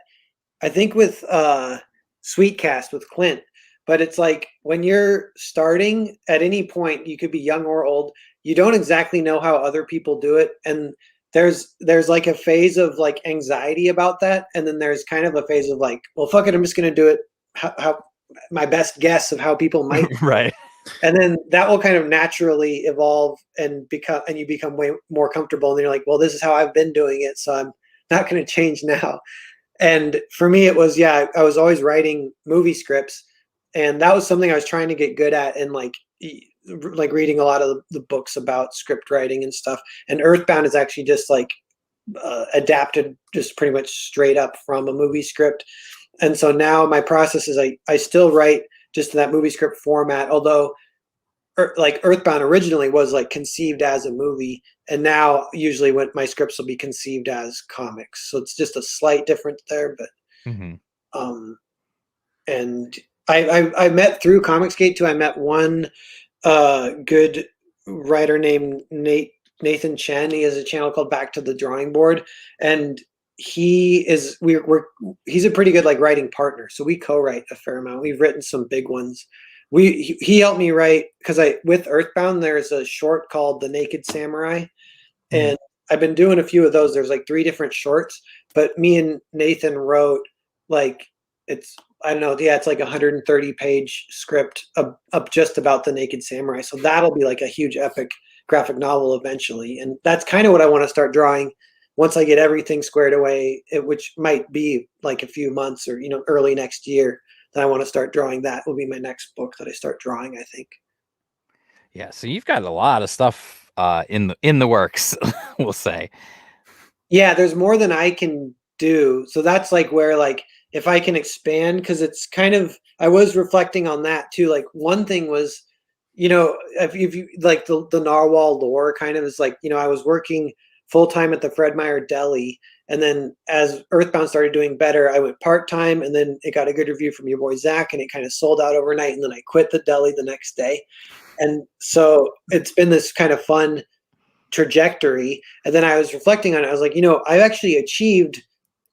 I think with Sweetcast with Clint, but it's like when you're starting at any point, you could be young or old, you don't exactly know how other people do it, and there's like a phase of like anxiety about that, and then there's kind of a phase of like, well, fuck it, I'm just gonna do it how my best guess of how people might. Right. And then that will kind of naturally evolve and you become way more comfortable, and then you're like, well, this is how I've been doing it, so I'm not going to change now. And for me, it was, I was always writing movie scripts, and that was something I was trying to get good at, and like reading a lot of the books about script writing and stuff. And Earthbound is actually just like adapted just pretty much straight up from a movie script. And so now my process is I still write just in that movie script format, although like Earthbound originally was like conceived as a movie, and now usually when my scripts will be conceived as comics, so it's just a slight difference there. But um, and I met through Comicsgate too. I met one good writer named Nathan Chen. He has a channel called Back to the Drawing Board, and he's a pretty good like writing partner. So we co-write a fair amount. We've written some big ones. He helped me write because with Earthbound there's a short called The Naked Samurai, and I've been doing a few of those. There's like 3 different shorts, but me and Nathan wrote like it's I don't know, yeah, it's like 130-page script up just about the Naked Samurai. So that'll be like a huge epic graphic novel eventually, and that's kind of what I want to start drawing once I get everything squared away, which might be like a few months or early next year. Then I want to start drawing. That will be my next book that I start drawing, I think. Yeah, so you've got a lot of stuff in the works, we'll say. Yeah, there's more than I can do. So that's like where like if I can expand, because it's kind of I was reflecting on that too. Like one thing was, if you like the Narwhal lore kind of is like, I was working full time at the Fred Meyer Deli, and then as Earthbound started doing better, I went part time, and then it got a good review from your boy Zach, and it kind of sold out overnight, and then I quit the deli the next day. And so it's been this kind of fun trajectory. And then I was reflecting on it. I was like, I've actually achieved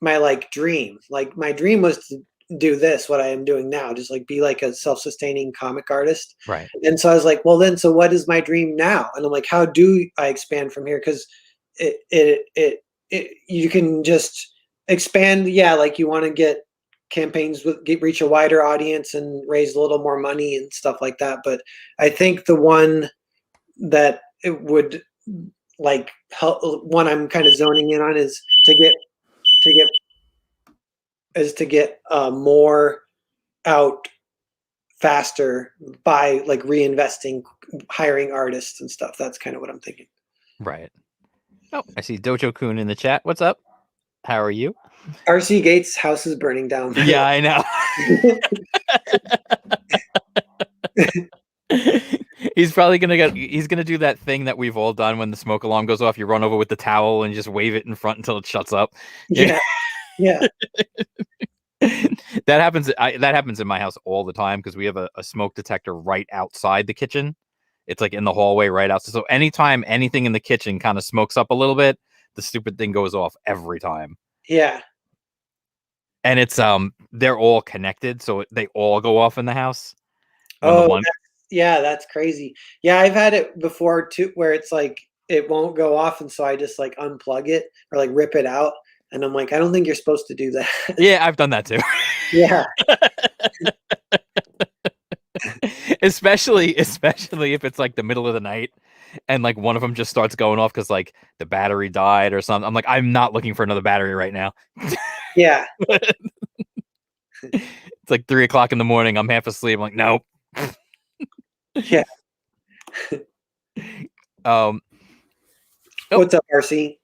my like dream. Like my dream was to do this, what I am doing now, just like be like a self-sustaining comic artist. Right. And so I was like, well then, so what is my dream now? And I'm like, how do I expand from here? Because you can just expand. Yeah. Like you want to get campaigns reach a wider audience and raise a little more money and stuff like that. But I think the one that it would like help, one I'm kind of zoning in on is to get more out faster by like reinvesting, hiring artists and stuff. That's kind of what I'm thinking. Right. Oh, I see Dojo Kun in the chat. What's up? How are you? RC Gates' house is burning down. Yeah, I know. He's probably he's gonna do that thing that we've all done when the smoke alarm goes off. You run over with the towel and just wave it in front until it shuts up. Yeah. Yeah. That happens in my house all the time because we have a smoke detector right outside the kitchen. It's like in the hallway right outside. So anytime anything in the kitchen kind of smokes up a little bit, the stupid thing goes off every time. Yeah. And it's they're all connected, so they all go off in the house. That's crazy. Yeah, I've had it before too, where it's like it won't go off, and so I just like unplug it or like rip it out, and I'm like, I don't think you're supposed to do that. Yeah, I've done that too. Yeah. especially if it's like the middle of the night and like one of them just starts going off because like the battery died or something. I'm like, I'm not looking for another battery right now. Yeah. It's like 3 o'clock in the morning. I'm half asleep. I'm like, nope. Yeah. What's up, RC?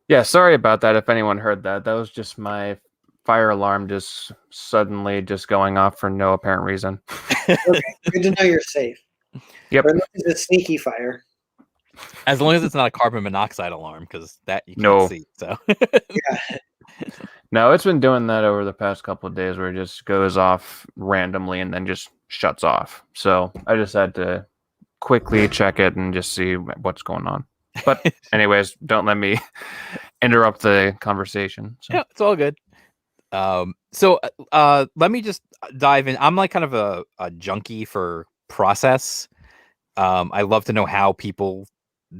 Yeah, sorry about that. If anyone heard that, that was just my fire alarm just suddenly just going off for no apparent reason. Okay, good to know you're safe. Yep. It's a sneaky fire. As long as it's not a carbon monoxide alarm, because that you can't see. So yeah. No, it's been doing that over the past couple of days where it just goes off randomly and then just shuts off. So I just had to quickly check it and just see what's going on. But anyways, don't let me interrupt the conversation. So. Yeah, it's all good. So let me just dive in. I'm like kind of a junkie for process. I love to know how people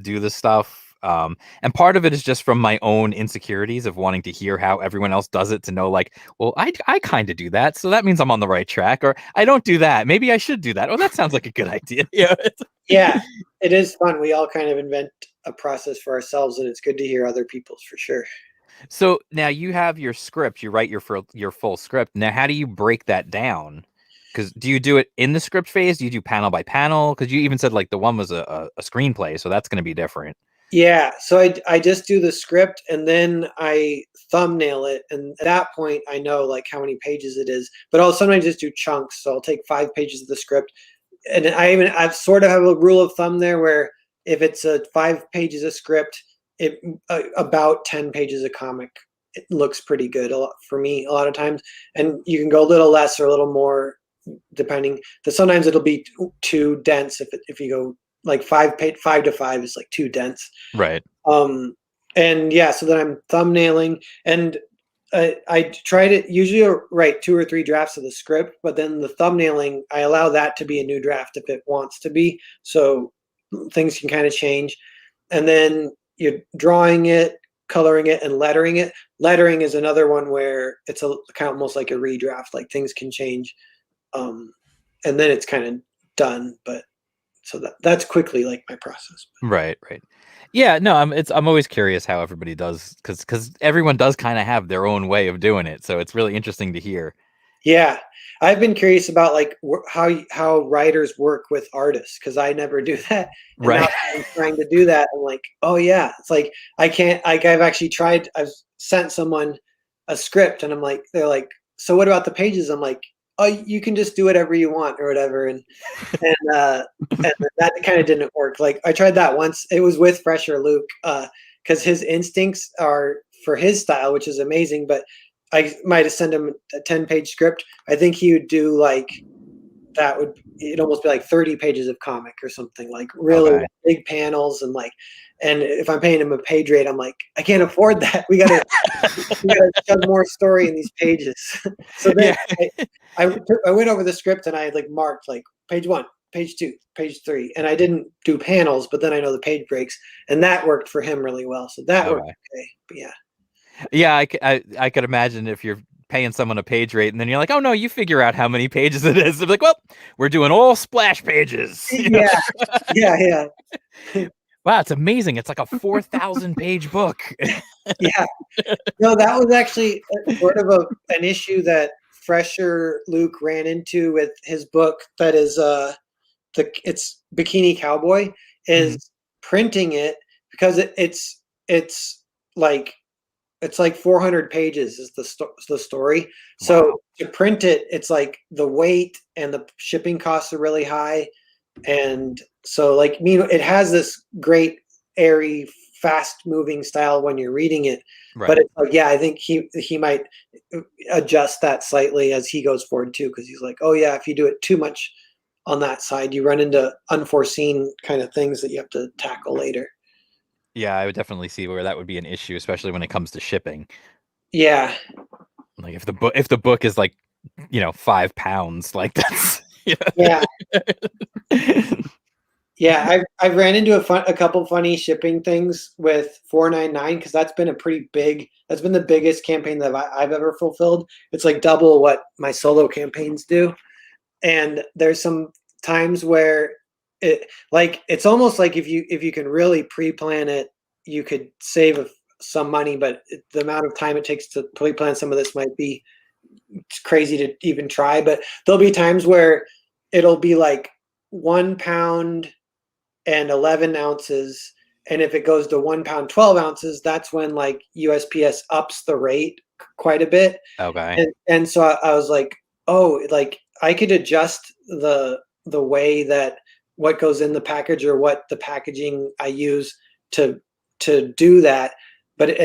do this stuff. And part of it is just from my own insecurities of wanting to hear how everyone else does it, to know like, well, I kind of do that, so that means I'm on the right track, or I don't do that, maybe I should do that. Oh, that sounds like a good idea. Yeah, it is fun. We all kind of invent a process for ourselves, and it's good to hear other people's for sure. So now you have your script, you write your full script. Now, how do you break that down? Because do you do it in the script phase? Do you do panel by panel? Because you even said like the one was a screenplay, so that's going to be different. Yeah, so I just do the script and then I thumbnail it, and at that point I know like how many pages it is. But I'll sometimes just do chunks. So I'll take 5 pages of the script, and I've sort of have a rule of thumb there where if it's a 5 pages of script, it about 10 pages of comic. It looks pretty good for me a lot of times, and you can go a little less or a little more depending. But sometimes it'll be too dense if you go like 5 to 5 is like too dense. Right. And yeah, so then I'm thumbnailing, and I try to usually write 2 or 3 drafts of the script, but then the thumbnailing, I allow that to be a new draft if it wants to be. So things can kind of change. And then you're drawing it, coloring it, and lettering it. Lettering is another one where it's a kind of almost like a redraft, like things can change. And then it's kind of done. But so that's quickly like my process. Right. Yeah, no, I'm always curious how everybody does, because everyone does kind of have their own way of doing it. So it's really interesting to hear. Yeah, I've been curious about like how writers work with artists because I never do that. And now Right. I'm trying to do that. I'm like, oh yeah, it's like I can't. Like I've actually tried. I've sent someone a script, and I'm like, they're like, so what about the pages? I'm like, oh, you can just do whatever you want or whatever. And that kind of didn't work. Like I tried that once. It was with Fresher Luke because his instincts are for his style, which is amazing, but I might have sent him a 10-page script. I think he would do like it'd almost be like 30 pages of comic or something, like really Okay. big panels and if I'm paying him a page rate, I'm like, I can't afford that. We gotta shove more story in these pages. So then I went over the script and I like marked like page 1, page 2, page 3, and I didn't do panels, but then I know the page breaks, and that worked for him really well. So that worked okay. But yeah. Yeah, I could imagine if you're paying someone a page rate and then you're like, oh no, you figure out how many pages it is. They're like, well, we're doing all splash pages. Yeah. Yeah. Wow, it's amazing. It's like a 4,000 page book. Yeah. No, that was actually sort of an issue that Fresher Luke ran into with his book that is it's Bikini Cowboy is printing it because it's like 400 pages is the story. So Wow. to print it, it's like the weight and the shipping costs are really high. And so like it has this great airy, fast moving style when you're reading it. Right. But it's like, yeah, I think he might adjust that slightly as he goes forward too, because he's like, oh yeah, if you do it too much on that side, you run into unforeseen kind of things that you have to tackle later. Yeah, I would definitely see where that would be an issue, especially when it comes to shipping. Yeah. Like if the book is like, 5 pounds, like that's Yeah. Yeah, I've ran into a couple funny shipping things with 499 because that's been the biggest campaign that I've ever fulfilled. It's like double what my solo campaigns do. And there's some times where it's almost like if you can really pre-plan it, you could save some money, but the amount of time it takes to pre-plan some of this might be crazy to even try. But there'll be times where it'll be like 1 pound and 11 ounces. And if it goes to 1 pound, 12 ounces, that's when like USPS ups the rate quite a bit. Okay. And so I was like, oh, like I could adjust the way that what goes in the package or what the packaging I use to do that. But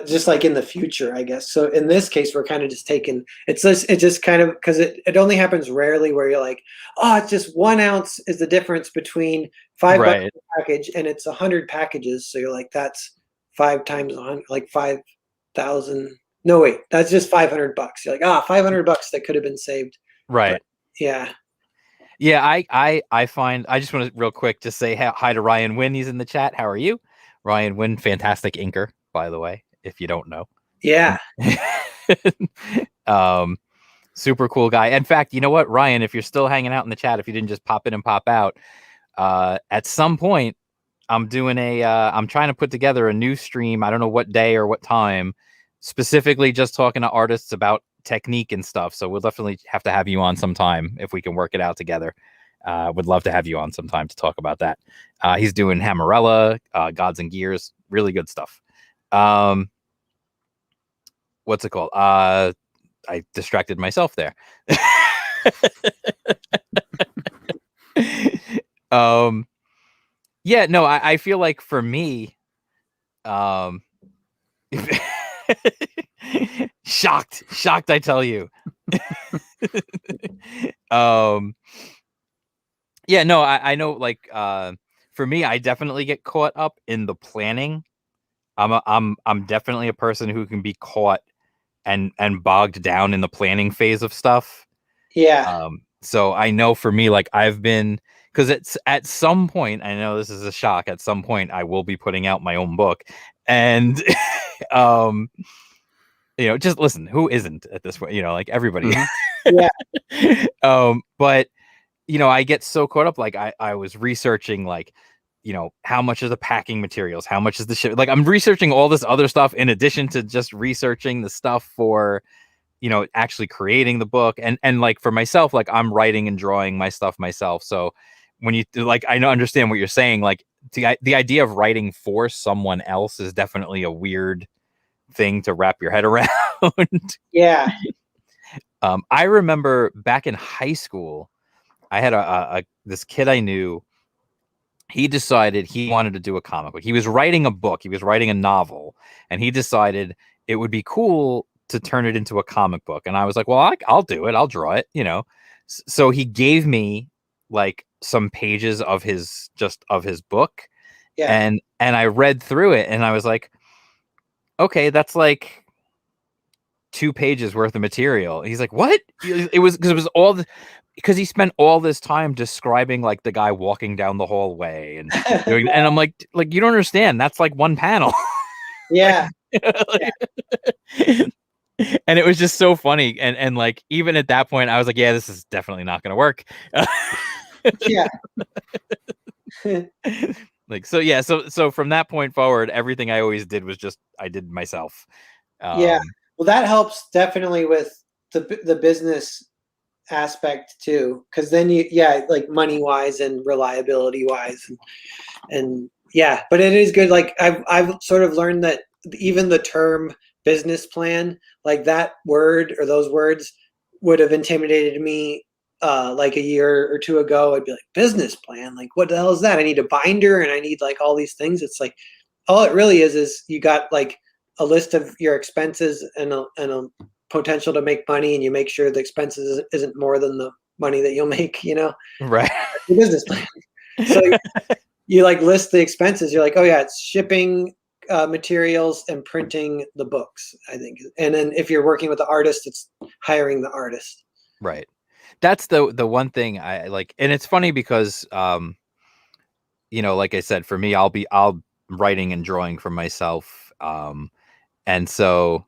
just like in the future, I guess. So in this case, we're kind of just taking it just kind of because it only happens rarely where you're like, oh, it's just 1 ounce is the difference between $5 Right. package and it's 100 packages. So you're like, that's 5 times 100, like 5,000. No, wait, that's just $500. You're like, $500 that could have been saved. Right. But, yeah. Yeah, I find I just want to real quick just say hi to Ryan Wynn. He's in the chat. How are you? Ryan Wynn, fantastic inker, by the way, if you don't know. Yeah. Super cool guy. In fact, you know what, Ryan, if you're still hanging out in the chat, if you didn't just pop in and pop out, at some point I'm doing I'm trying to put together a new stream. I don't know what day or what time, specifically just talking to artists about technique and stuff. So we'll definitely have to have you on sometime if we can work it out together. Would love to have you on sometime to talk about that. He's doing Hammerella, Gods and Gears, really good stuff. What's it called? I distracted myself there. Yeah, no, I feel like for me, shocked, I tell you. Yeah, no, I know, like, for me, I definitely get caught up in the planning. I'm definitely a person who can be caught and bogged down in the planning phase of stuff. Yeah. So I know for me, like, I've been, because it's at some point, I know this is a shock, at some point I will be putting out my own book, and just listen, who isn't at this point, like everybody. Yeah. But I get so caught up, like I was researching, like, how much is the packing materials, how much is the ship, like I'm researching all this other stuff in addition to just researching the stuff for actually creating the book. And like for myself, like I'm writing and drawing my stuff myself. So when you like, I know, understand what you're saying, like the idea of writing for someone else is definitely a weird thing to wrap your head around. Yeah. I remember back in high school, I had this kid I knew. He decided he wanted to do a comic book. He was writing a book. He was writing a novel, and he decided it would be cool to turn it into a comic book. And I was like, well, I'll do it. I'll draw it, So he gave me like some pages of his book. Yeah. And I read through it, and I was like, okay, that's like 2 pages worth of material. He's like, what? It was because it was all because he spent all this time describing like the guy walking down the hallway and doing, and I'm like you don't understand. That's like one panel. Yeah. And it was just so funny. And like, even at that point I was like, yeah, this is definitely not going to work. Yeah. Like, so yeah, so from that point forward, everything I always did was just I did myself. Yeah. Well, that helps definitely with the business aspect too, because then like money wise and reliability wise, and yeah, but it is good. Like I've sort of learned that even the term business plan, like that word or those words would have intimidated me like a year or two ago. I'd be like, business plan, like what the hell is that? I need a binder and I need like all these things. It's like all it really is you got like a list of your expenses and a potential to make money, and you make sure the expenses isn't more than the money that you'll make, Right. The business plan. So you like list the expenses. You're like, oh yeah, it's shipping materials and printing the books, I think. And then if you're working with the artist, it's hiring the artist. Right. That's the one thing I like. And it's funny because like I said, for me, I'll writing and drawing for myself. And so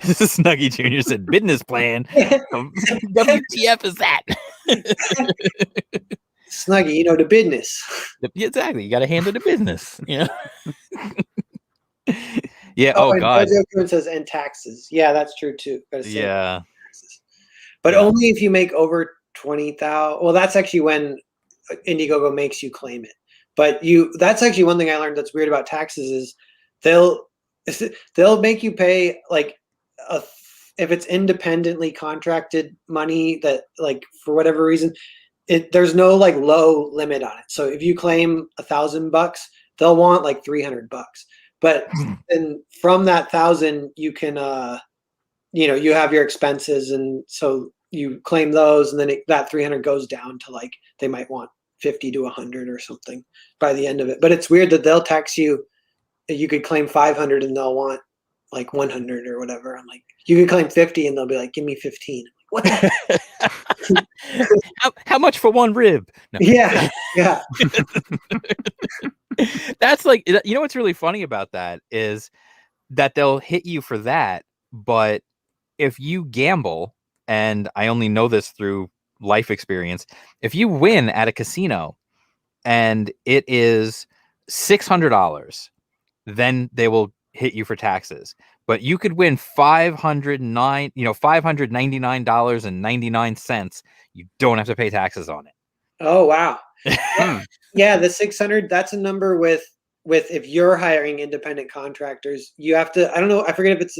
Snuggy Jr. said business plan. WTF is that? Snuggy, the business. Exactly. You got to handle the business. Yeah. Oh, Oh God. It says and taxes. Yeah, that's true too. Yeah. But only if you make over 20,000. Well, that's actually when Indiegogo makes you claim it. But that's actually one thing I learned that's weird about taxes is they'll make you pay like if it's independently contracted money that like for whatever reason there's no like low limit on it. So if you claim $1,000, they'll want like $300. But then from that 1,000, you can you have your expenses, and so you claim those, and then that 300 goes down to like they might want 50 to 100 or something by the end of it. But it's weird that they'll tax you. You could claim 500 and they'll want like 100 or whatever. I'm like, you can claim 50 and they'll be like, give me 15. What? how much for one rib? No. Yeah. That's like, what's really funny about that is that they'll hit you for that. But if you gamble, and I only know this through life experience, if you win at a casino and it is $600, then they will hit you for taxes. but you could win $599.99. You don't have to pay taxes on Oh wow. it. Yeah, the 600, that's a number with if you're hiring independent contractors, you have to, I don't know, I forget if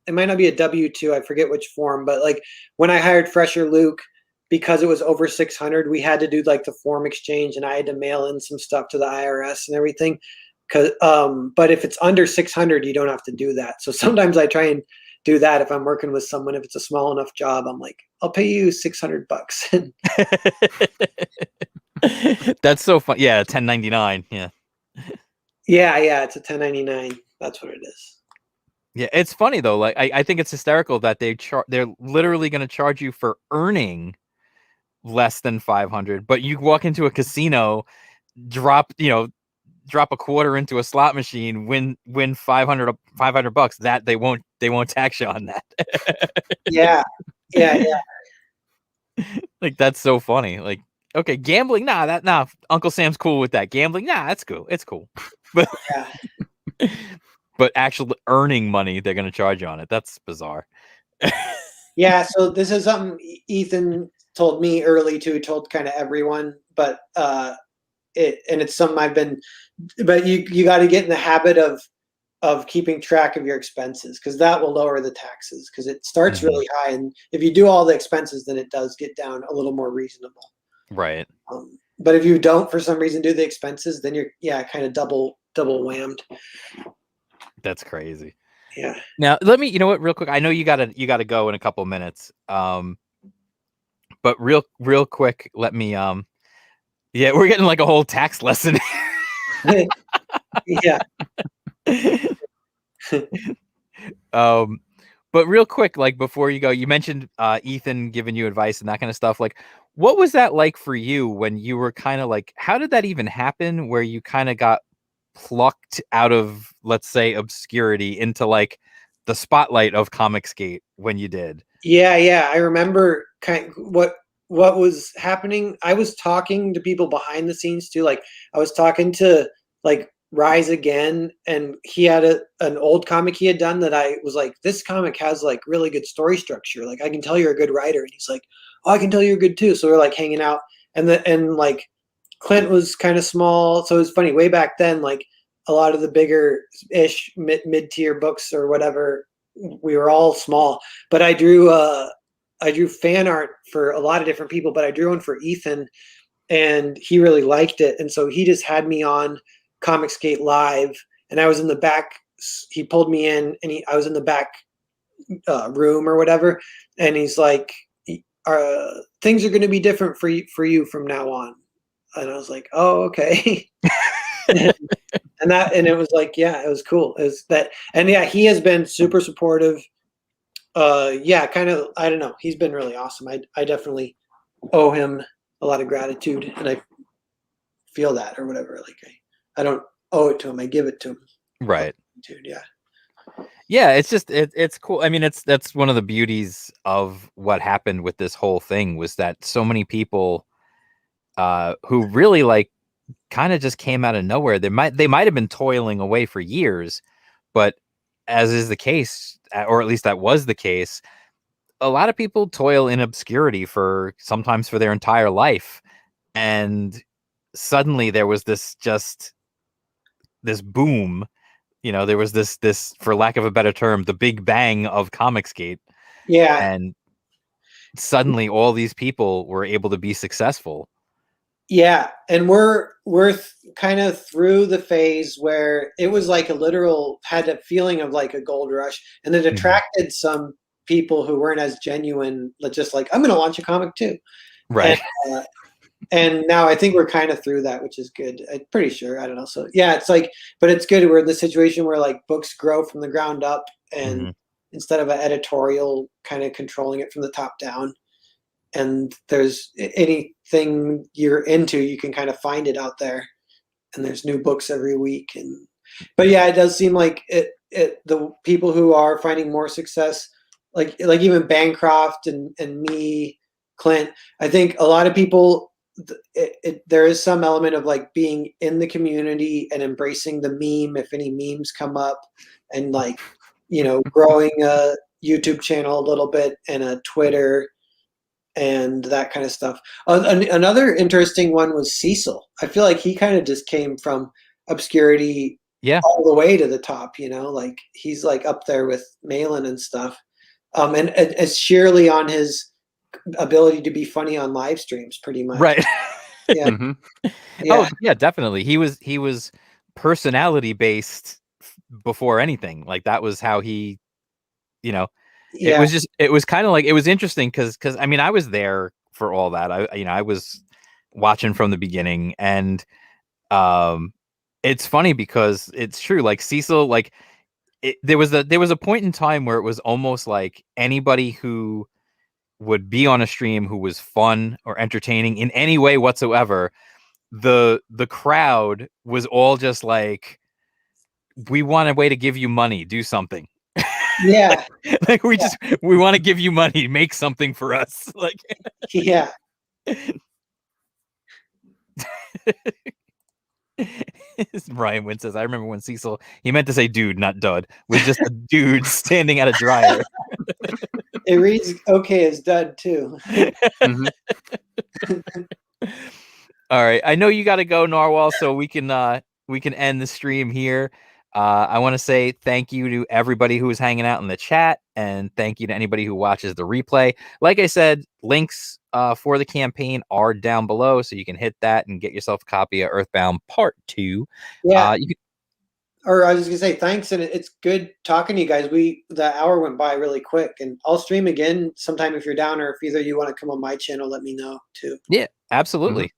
it might not be a W-2, I forget which form, but like when I hired Fresher Luke, because it was over 600, we had to do like the form exchange and I had to mail in some stuff to the IRS and everything. But if it's under 600, you don't have to do that. So sometimes I try and do that if I'm working with someone. If it's a small enough job, I'm like, I'll pay you $600. That's so fun. Yeah, 1099. Yeah. Yeah, it's a 1099. That's what it is. Yeah, it's funny though. Like I think it's hysterical that they're literally going to charge you for earning less than 500, but you walk into a casino, drop a quarter into a slot machine, win 500 bucks, that they won't tax you on that. Yeah. Like that's so funny. Like, okay, gambling, nah, Uncle Sam's cool with that. Gambling, nah, that's cool. It's cool. But Yeah. but actually earning money, they're gonna charge you on it. That's bizarre. Yeah, so this is something Ethan told me early too, told kind of everyone, but it's something I've been, but you got to get in the habit of keeping track of your expenses, because that will lower the taxes, because it starts really high, and if you do all the expenses, then it does get down a little more reasonable. Right. But if you don't for some reason do the expenses, then you're kind of double whammed. That's crazy. Yeah. Now let me, you know what, real quick, I know you gotta go in a couple of minutes. But real quick, let me yeah, we're getting like a whole tax lesson. Yeah. But real quick, like before you go, you mentioned Ethan giving you advice and that kind of stuff. Like, what was that like for you when you were kind of like, how did that even happen where you kind of got plucked out of, let's say, obscurity into like the spotlight of Comicsgate when you did? Yeah. I remember what was happening. I was talking to people behind the scenes too. Like I was talking to like Rise Again, and he had an old comic he had done that I was like, this comic has like really good story structure. Like I can tell you're a good writer. And he's like, oh, I can tell you're good too. So we're like hanging out, and like Clint was kind of small. So it was funny way back then, like a lot of the bigger ish mid-tier books or whatever, we were all small, but I drew fan art for a lot of different people, but I drew one for Ethan, and he really liked it, and so he just had me on Comicsgate Live, and I was in the back. He pulled me in, and I was in the back room or whatever, and he's like, "Things are going to be different for you from now on," and I was like, "Oh, okay." and it was like, yeah, it was cool. It was that, and yeah, he has been super supportive. Yeah, kind of, I don't know, he's been really awesome. I definitely owe him a lot of gratitude, and I feel that or whatever. Like I don't owe it to him, I give it to him. Right. Dude, Yeah, it's just it's cool. I mean, that's one of the beauties of what happened with this whole thing, was that so many people who really like kind of just came out of nowhere. They might have been toiling away for years, but as is the case, or at least that was the case, a lot of people toil in obscurity for sometimes for their entire life, and suddenly there was this boom. There was this, for lack of a better term, the big bang of Comicsgate. yeah. And suddenly all these people were able to be successful. Yeah, and we're kind of through the phase where it was like a literal, had a feeling of like a gold rush, and it attracted some people who weren't as genuine, just like, I'm going to launch a comic too. Right. And now I think we're kind of through that, which is good. I'm pretty sure. I don't know. So yeah, it's like, but it's good. We're in the situation where like books grow from the ground up, and instead of an editorial kind of controlling it from the top down, and there's anything you're into, you can kind of find it out there, and there's new books every week. But yeah, it does seem like the people who are finding more success, like even Bancroft and me, Clint, I think a lot of people, there is some element of like being in the community and embracing the meme if any memes come up, and like growing a YouTube channel a little bit and a Twitter and that kind of stuff. Another interesting one was Cecil. I feel like he kind of just came from obscurity Yeah. all the way to the top, like he's like up there with Malin and stuff. And it's sheerly on his ability to be funny on live streams, pretty much. Right. Yeah. Mhm. Yeah. Oh, yeah, definitely. He was personality based before anything. Like that was how he, it Yeah. was kind of like, it was interesting because I mean, I was there for all that. I was watching from the beginning, and it's funny because it's true. Like Cecil, like there was a point in time where it was almost like anybody who would be on a stream who was fun or entertaining in any way whatsoever, the crowd was all just like, we want a way to give you money, do something. Yeah. Like we want to give you money, make something for us. Like Yeah. Ryan Wynn says, I remember when Cecil, he meant to say dude, not dud, was just a dude standing at a dryer. It reads okay as dud too. Mhm. All right, I know you got to go, Narwhal, so we can end the stream here. I want to say thank you to everybody who was hanging out in the chat, and thank you to anybody who watches the replay. Like I said, links for the campaign are down below, so you can hit that and get yourself a copy of Earthbound Part 2. Yeah. You can, Or I was just gonna say thanks, and it's good talking to you guys. The hour went by really quick, and I'll stream again sometime if you're down, or if either you want to come on my channel, let me know too. yeah, absolutely.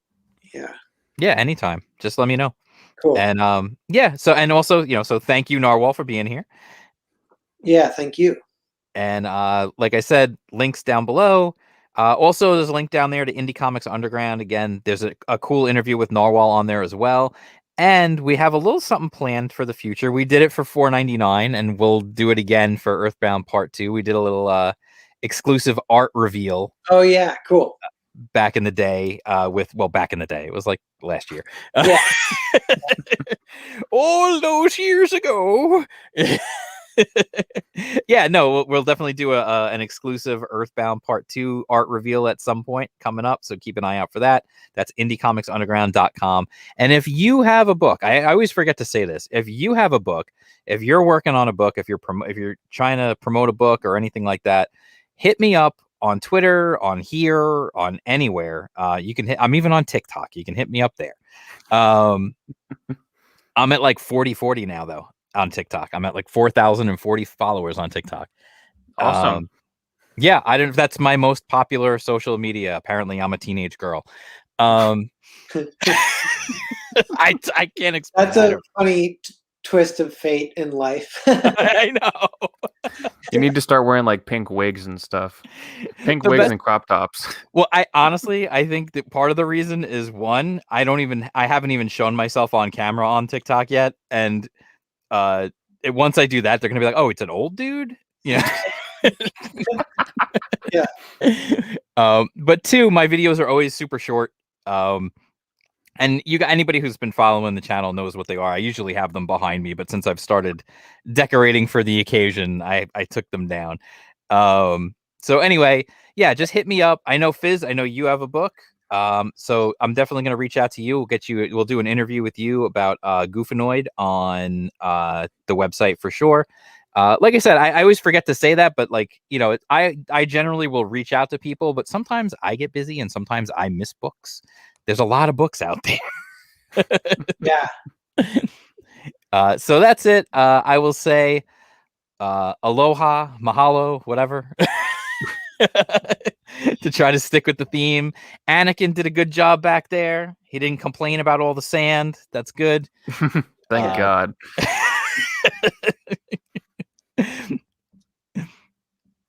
Yeah. Yeah, anytime. Just let me know. Cool. And yeah, so and also, so thank you, Narwhal, for being here. Yeah, thank you. And like I said, links down below. Also, there's a link down there to Indie Comics Underground. Again, there's a cool interview with Narwhal on there as well. And we have a little something planned for the future. We did it for $4.99, and we'll do it again for Earthbound Part 2. We did a little exclusive art reveal. Oh yeah, cool. Back in the day, back in the day, it was like last year. Yeah. All those years ago. Yeah, no, we'll definitely do an exclusive Earthbound Part 2 art reveal at some point coming up, so keep an eye out for that. That's indiecomicsunderground.com. And if you have a book, I always forget to say this, if you have a book, if you're working on a book, if you're trying to promote a book or anything like that, hit me up on Twitter, on here, on anywhere. You can I'm even on TikTok. You can hit me up there. I'm at like 40 now though on TikTok. I'm at like 4,040 followers on TikTok. Awesome. Yeah, I don't know if that's my most popular social media. Apparently I'm a teenage girl. I can't explain. That's a funny twist of fate in life. I know. You need to start wearing like pink wigs and stuff. Pink wigs and crop tops. Well, I think that part of the reason is one, I haven't even shown myself on camera on TikTok yet, and once I do that, they're gonna be like, "Oh, it's an old dude," Yeah. But two, my videos are always super short. And anybody who's been following the channel knows what they are. I usually have them behind me, but since I've started decorating for the occasion, I took them down. So anyway, yeah, just hit me up. I know Fizz, I know you have a book. So I'm definitely going to reach out to you. We'll do an interview with you about Goofanoid on the website for sure. Like I said, I always forget to say that, but like, I generally will reach out to people, but sometimes I get busy and sometimes I miss books. There's a lot of books out there. Yeah. So that's it. I will say aloha, mahalo, whatever. To try to stick with the theme. Anakin did a good job back there. He didn't complain about all the sand. That's good. Thank God.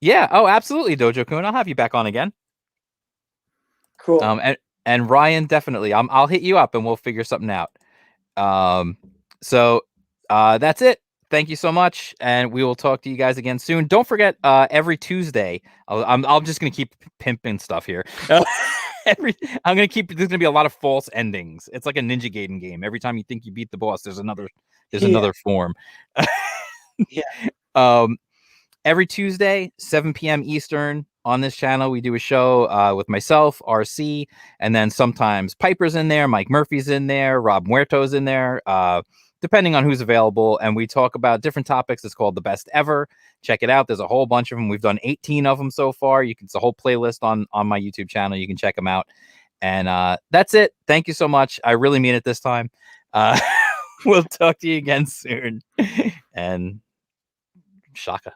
Yeah. Oh, absolutely, Dojo Kun. I'll have you back on again. Cool. And Ryan, definitely. I'll hit you up and we'll figure something out. So that's it. Thank you so much, and we will talk to you guys again soon. Don't forget, every Tuesday, I'm just gonna keep pimping stuff here. There's gonna be a lot of false endings. It's like a Ninja Gaiden game. Every time you think you beat the boss, there's another form. Yeah. Every Tuesday, 7 p.m. Eastern on this channel, we do a show with myself, RC, and then sometimes Piper's in there, Mike Murphy's in there, Rob Muerto's in there, depending on who's available. And we talk about different topics. It's called The Best Ever. Check it out. There's a whole bunch of them. We've done 18 of them so far. It's a whole playlist on my YouTube channel. You can check them out. And that's it. Thank you so much. I really mean it this time. We'll talk to you again soon. And Shaka.